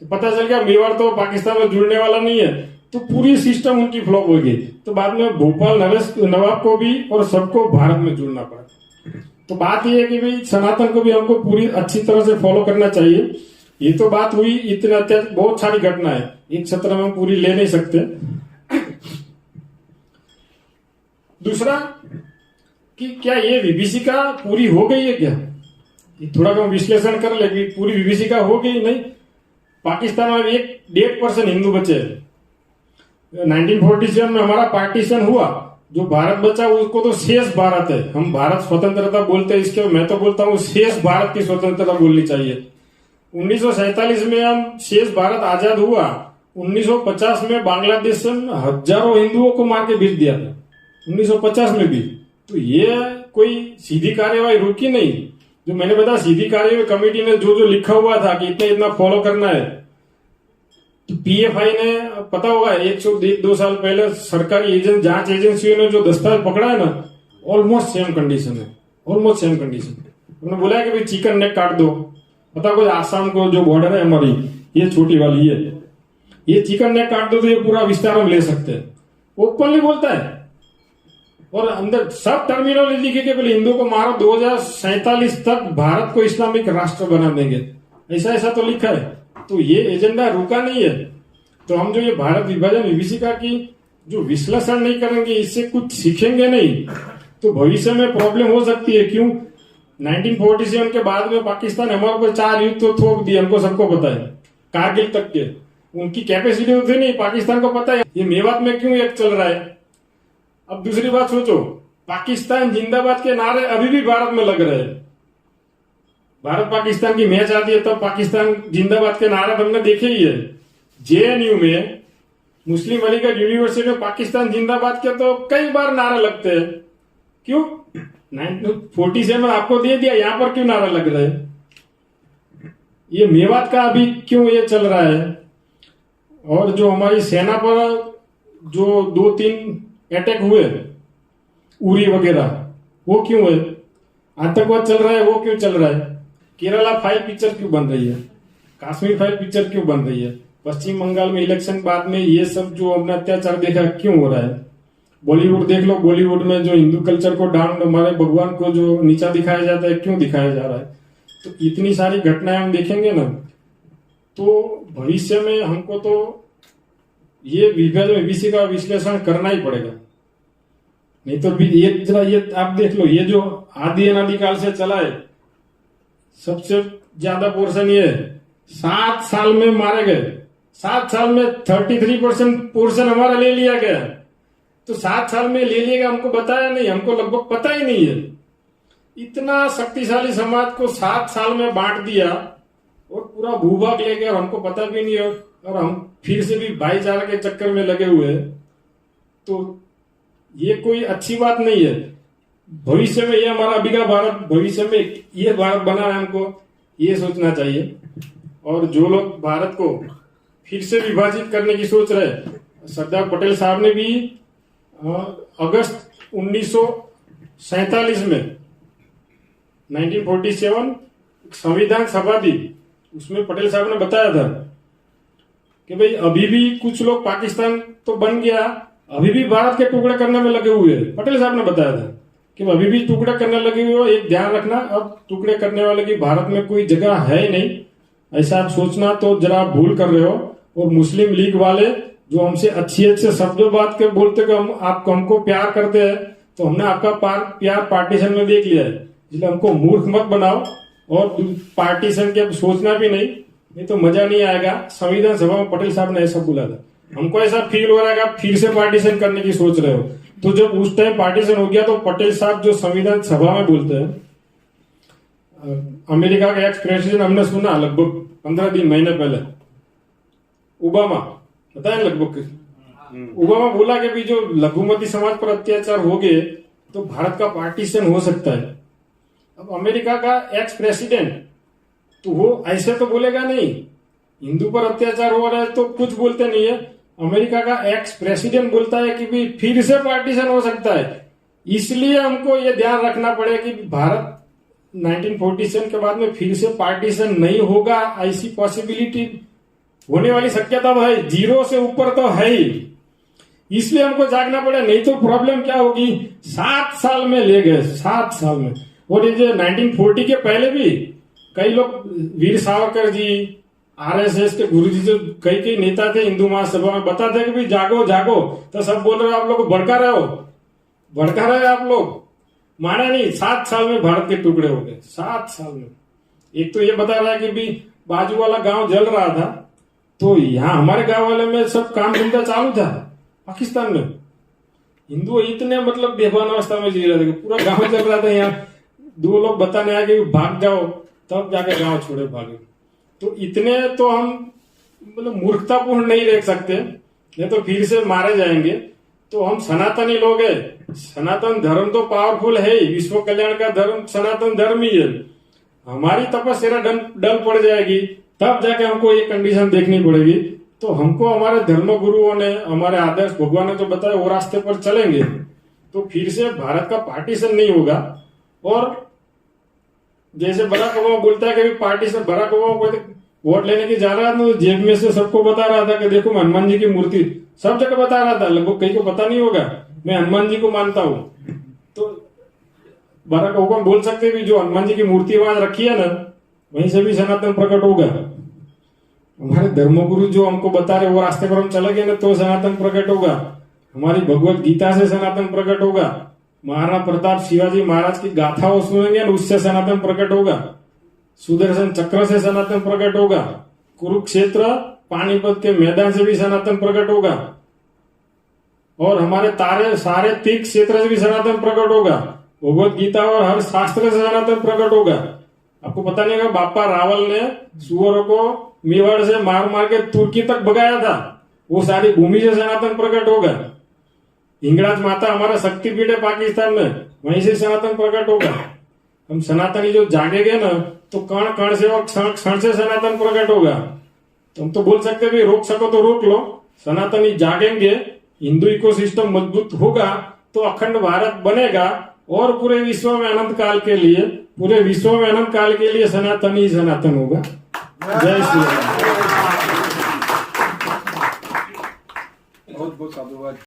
तो पता चल गया मेवाड़ तो पाकिस्तान में जुड़ने वाला नहीं है, तो पूरी सिस्टम उनकी फ्लॉप हो गई। तो बाद में भोपाल नरेश नवाब को भी और सबको भारत में जुड़ना पड़ा। तो बात यह है कि भाई सनातन को भी हमको पूरी अच्छी तरह से फॉलो करना चाहिए। ये तो बात हुई, इतना बहुत सारी घटना है, एक सत्र में हम पूरी ले नहीं सकते। दूसरा कि क्या ये विभीषिका पूरी हो गई है क्या, ये थोड़ा हम विश्लेषण कर ले कि पूरी विभीषिका हो गई नहीं। पाकिस्तान में 1% हिंदू बचे हैं। 1947 में हमारा पार्टीशन हुआ, जो भारत बचा उसको तो शेष भारत है। हम भारत स्वतंत्रता बोलते हैं, इसके मैं तो बोलता हूँ शेष भारत की स्वतंत्रता बोलनी चाहिए। 1947 में हम शेष भारत आजाद हुआ। 1950 में बांग्लादेश में हजारों हिंदुओं को मार के भेज दिया था, 1950 में भी। तो ये कोई सीधी कार्यवाही रुकी नहीं। जो मैंने बताया सीधी कार्यवाही कमेटी ने जो जो लिखा हुआ था कि इतना फॉलो करना है, तो पीएफआई ने पता होगा 102 साल पहले सरकारी एजेंट जांच एजेंसियों ने जो दस्तावेज पकड़ा है ना, ऑलमोस्ट सेम कंडीशन है, ऑलमोस्ट सेम कंडीशन। उन्होंने बोला है कि भाई चिकन नेक काट दो। पता कोई आसाम को जो बॉर्डर है हमारी, ये छोटी वाली ये चिकन नेक काट दो तो ये पूरा विस्तार हम ले सकते हैं, ओपनली बोलता है। और अंदर सब टर्मिनोलॉजी लिखे कि पहले हिंदुओं को मारो, 2047 तक भारत को इस्लामिक राष्ट्र बना देंगे, ऐसा तो लिखा है। तो ये एजेंडा रुका नहीं है। तो हम जो ये भारत विभाजन विभीषिका की जो विश्लेषण नहीं करेंगे, इससे कुछ सीखेंगे नहीं, तो भविष्य में प्रॉब्लम हो सकती है। क्यों? 1947 के बाद में पाकिस्तान हमारे ऊपर 4 युद्ध तो थोप दिए, हमको सबको पता है, कारगिल तक के। उनकी कैपेसिटी तो थी नहीं, पाकिस्तान को पता है ये मेवात में क्यों एक चल रहा है। अब दूसरी बात सोचो, पाकिस्तान जिंदाबाद के नारे अभी भी भारत में लग रहे हैं। भारत पाकिस्तान की मैच आती है तब पाकिस्तान जिंदाबाद के नारे हमने देखे ही है। जेएनयू में, मुस्लिम अलीगढ़ यूनिवर्सिटी में पाकिस्तान जिंदाबाद के तो कई बार नारे लगते हैं। क्यों? 1947 आपको दे दिया, यहां पर क्यों नारा लग रहा है? ये मेवात का अभी क्यों ये चल रहा है? और जो हमारी सेना पर जो 2-3 अटैक हुए, उरी वगैरह, वो क्यों है? आतंकवाद चल रहा है, वो क्यों चल रहा है? केरला फाइल पिक्चर क्यों बन रही है? कश्मीर फाइल पिक्चर क्यों बन रही है? पश्चिम बंगाल में इलेक्शन बाद में ये सब जो हमने अत्याचार देखा क्यों हो रहा है? बॉलीवुड देख लो, बॉलीवुड में जो हिंदू कल्चर को डाउन, हमारे भगवान को जो नीचा दिखाया जाता है, क्यों दिखाया जा रहा है? तो इतनी सारी घटनाएं हम देखेंगे ना, तो भविष्य में हमको तो ये विभीषिका का विश्लेषण करना ही पड़ेगा। नहीं तो भी ये आप देख लो, ये जो आदि अनादिकाल से चला है, सबसे ज्यादा पोर्शन ये 7 साल में मारे गए। 7 साल में 33% पोर्शन हमारा ले लिया गया। तो 7 साल में ले लिएगा, हमको बताया नहीं, हमको लगभग पता ही नहीं है। इतना शक्तिशाली समाज को 7 साल में बांट दिया और पूरा भूभाग ले गया, और हमको पता भी नहीं है, और हम फिर से भी भाईचारा के चक्कर में लगे हुए हैं। तो ये कोई अच्छी बात नहीं है। भविष्य में ये हमारा अभी का भारत, भविष्य में ये भारत बना है, हमको ये सोचना चाहिए। और जो लोग भारत को फिर से विभाजित करने की सोच रहे, सरदार पटेल साहब ने भी अगस्त 1947 में 1947 संविधान सभा दी, उसमें पटेल साहब ने बताया था कि भाई अभी भी कुछ लोग पाकिस्तान तो बन गया, अभी भी भारत के टुकड़े करने में लगे हुए हैं। पटेल साहब ने बताया था कि अभी भी टुकड़े करने लगे हुए हो, एक ध्यान रखना, अब टुकड़े करने वाले की भारत में कोई जगह है ही नहीं, ऐसा आप सोचना तो जरा आप भूल कर रहे हो। और मुस्लिम लीग वाले जो हमसे अच्छे शब्दों बात के बोलते कि आप हमको प्यार करते हैं, तो हमने आपका प्यार पार्टीशन में देख लिया है, इसलिए हमको मूर्ख मत बनाओ और पार्टीशन के अब सोचना भी नहीं तो मजा नहीं आएगा। संविधान सभा में पटेल साहब ने ऐसा बोला था, हमको ऐसा फील हो रहा है कि आप फिर से पार्टीशन करने की सोच रहे हो। तो जब उस टाइम पार्टीशन हो गया तो पटेल साहब जो संविधान सभा में बोलते हैं, अमेरिका का एक्स प्रेसिडेंट हमने सुना लगभग 15 दिन महीने पहले, ओबामा, पता है लगभग ओबामा बोला कि भी जो लघुमती समाज पर अत्याचार हो गए तो भारत का पार्टीशन हो सकता है। अब अमेरिका का एक्स प्रेसिडेंट तो वो ऐसे तो बोलेगा नहीं, हिंदू पर अत्याचार हो रहा है तो कुछ बोलते नहीं है। अमेरिका का एक्स प्रेसिडेंट बोलता है कि भी फिर से पार्टीशन हो सकता है। इसलिए हमको ये ध्यान रखना पड़ेगा कि भारत 1947 के बाद में फिर से पार्टीशन नहीं होगा, ऐसी पॉसिबिलिटी होने वाली शक्यता तो है, 0 से ऊपर तो है ही। इसलिए हमको जागना पड़े, नहीं तो प्रॉब्लम क्या होगी। 7 साल में ले गए, 7 साल में। और ये जो 1940 के पहले भी कई लोग, वीर सावरकर जी, आरएसएस के गुरुजी, जो कई नेता थे हिंदू महासभा में, बताते कि भाई जागो जागो, तो सब बोल रहे हो आप लोग भड़का रहे हो, भड़का रहे हो आप लोग, माना नहीं। 7 साल में भारत के टुकड़े हो गए, 7 साल में। एक तो ये बता रहा है कि भी बाजू वाला गांव जल रहा था, तो यहाँ हमारे गांव वाले में सब काम धंधा चालू था। पाकिस्तान में हिंदू इतने मतलब बेभान अवस्था में जी रहे थे, पूरा गांव जल रहा था। यहाँ 2 लोग बताने आए कि भाग जाओ, तब जाके गांव छोड़े भागे। तो इतने तो हम मतलब मूर्खतापूर्ण नहीं रह सकते, नहीं तो फिर से मारे जाएंगे। तो हम सनातनी लोग हैं, सनातन धर्म तो पावरफुल है ही, विश्व कल्याण का धर्म सनातन धर्म ही है। हमारी तपस्या डल पड़ जाएगी, तब जाके हमको ये कंडीशन देखनी पड़ेगी। तो हमको हमारे धर्म गुरुओं ने, हमारे आदर्श भगवान ने जो बताया वो रास्ते पर चलेंगे तो फिर से भारत का पार्टीशन नहीं होगा। और जैसे बराक ओबामा बोलता है कि पार्टीशन, बराक ओबामा को वोट लेने की जा रहा था तो जेब में से सबको बता रहा था कि देखो मैं हनुमान जी की मूर्ति, सब जगह बता रहा था। लगभग कहीं को पता नहीं होगा मैं हनुमान जी को मानता हूं, तो बराक ओबामा बोल सकते भी जो हनुमान जी की मूर्ति वहां रखी है ना, वहीं से भी सनातन प्रकट होगा। हमारे धर्मगुरु जो हमको बता रहे वो रास्ते पर हम चलेंगे ना तो सनातन प्रकट होगा। हमारी भगवत गीता से सनातन प्रकट होगा, महाराणा प्रताप शिवाजी महाराज की गाथाओं सुनेंगे ना उससे सनातन प्रकट होगा, सुदर्शन चक्र से सनातन प्रकट होगा, कुरुक्षेत्र पानीपत के मैदान से भी सनातन प्रकट होगा, और हमारे सारे तीर्थ क्षेत्र से भी सनातन प्रकट होगा, भगवत गीता और हर शास्त्र से सनातन प्रकट होगा। आपको पता नहीं होगा बापा रावल ने सुअरों को मेवाड़ से मार मार के तुर्की तक भगाया था, वो सारी भूमि से सनातन प्रकट होगा। हिंगराज माता हमारा शक्तिपीठ है पाकिस्तान में, वहीं से सनातन प्रकट होगा। हम सनातनी जो जागेंगे ना तो कण कण से और क्षण क्षण से सनातन प्रकट होगा। तो हम तो बोल सकते भी रोक सको तो रोक लो, सनातनी जागेंगे, हिंदू इकोसिस्टम मजबूत होगा तो अखंड भारत बनेगा और पूरे विश्व में अनंत काल के लिए, पूरे विश्व में अनंत काल के लिए सनातन ही सनातन होगा। जय श्री राम। बहुत बहुत साधुवाद।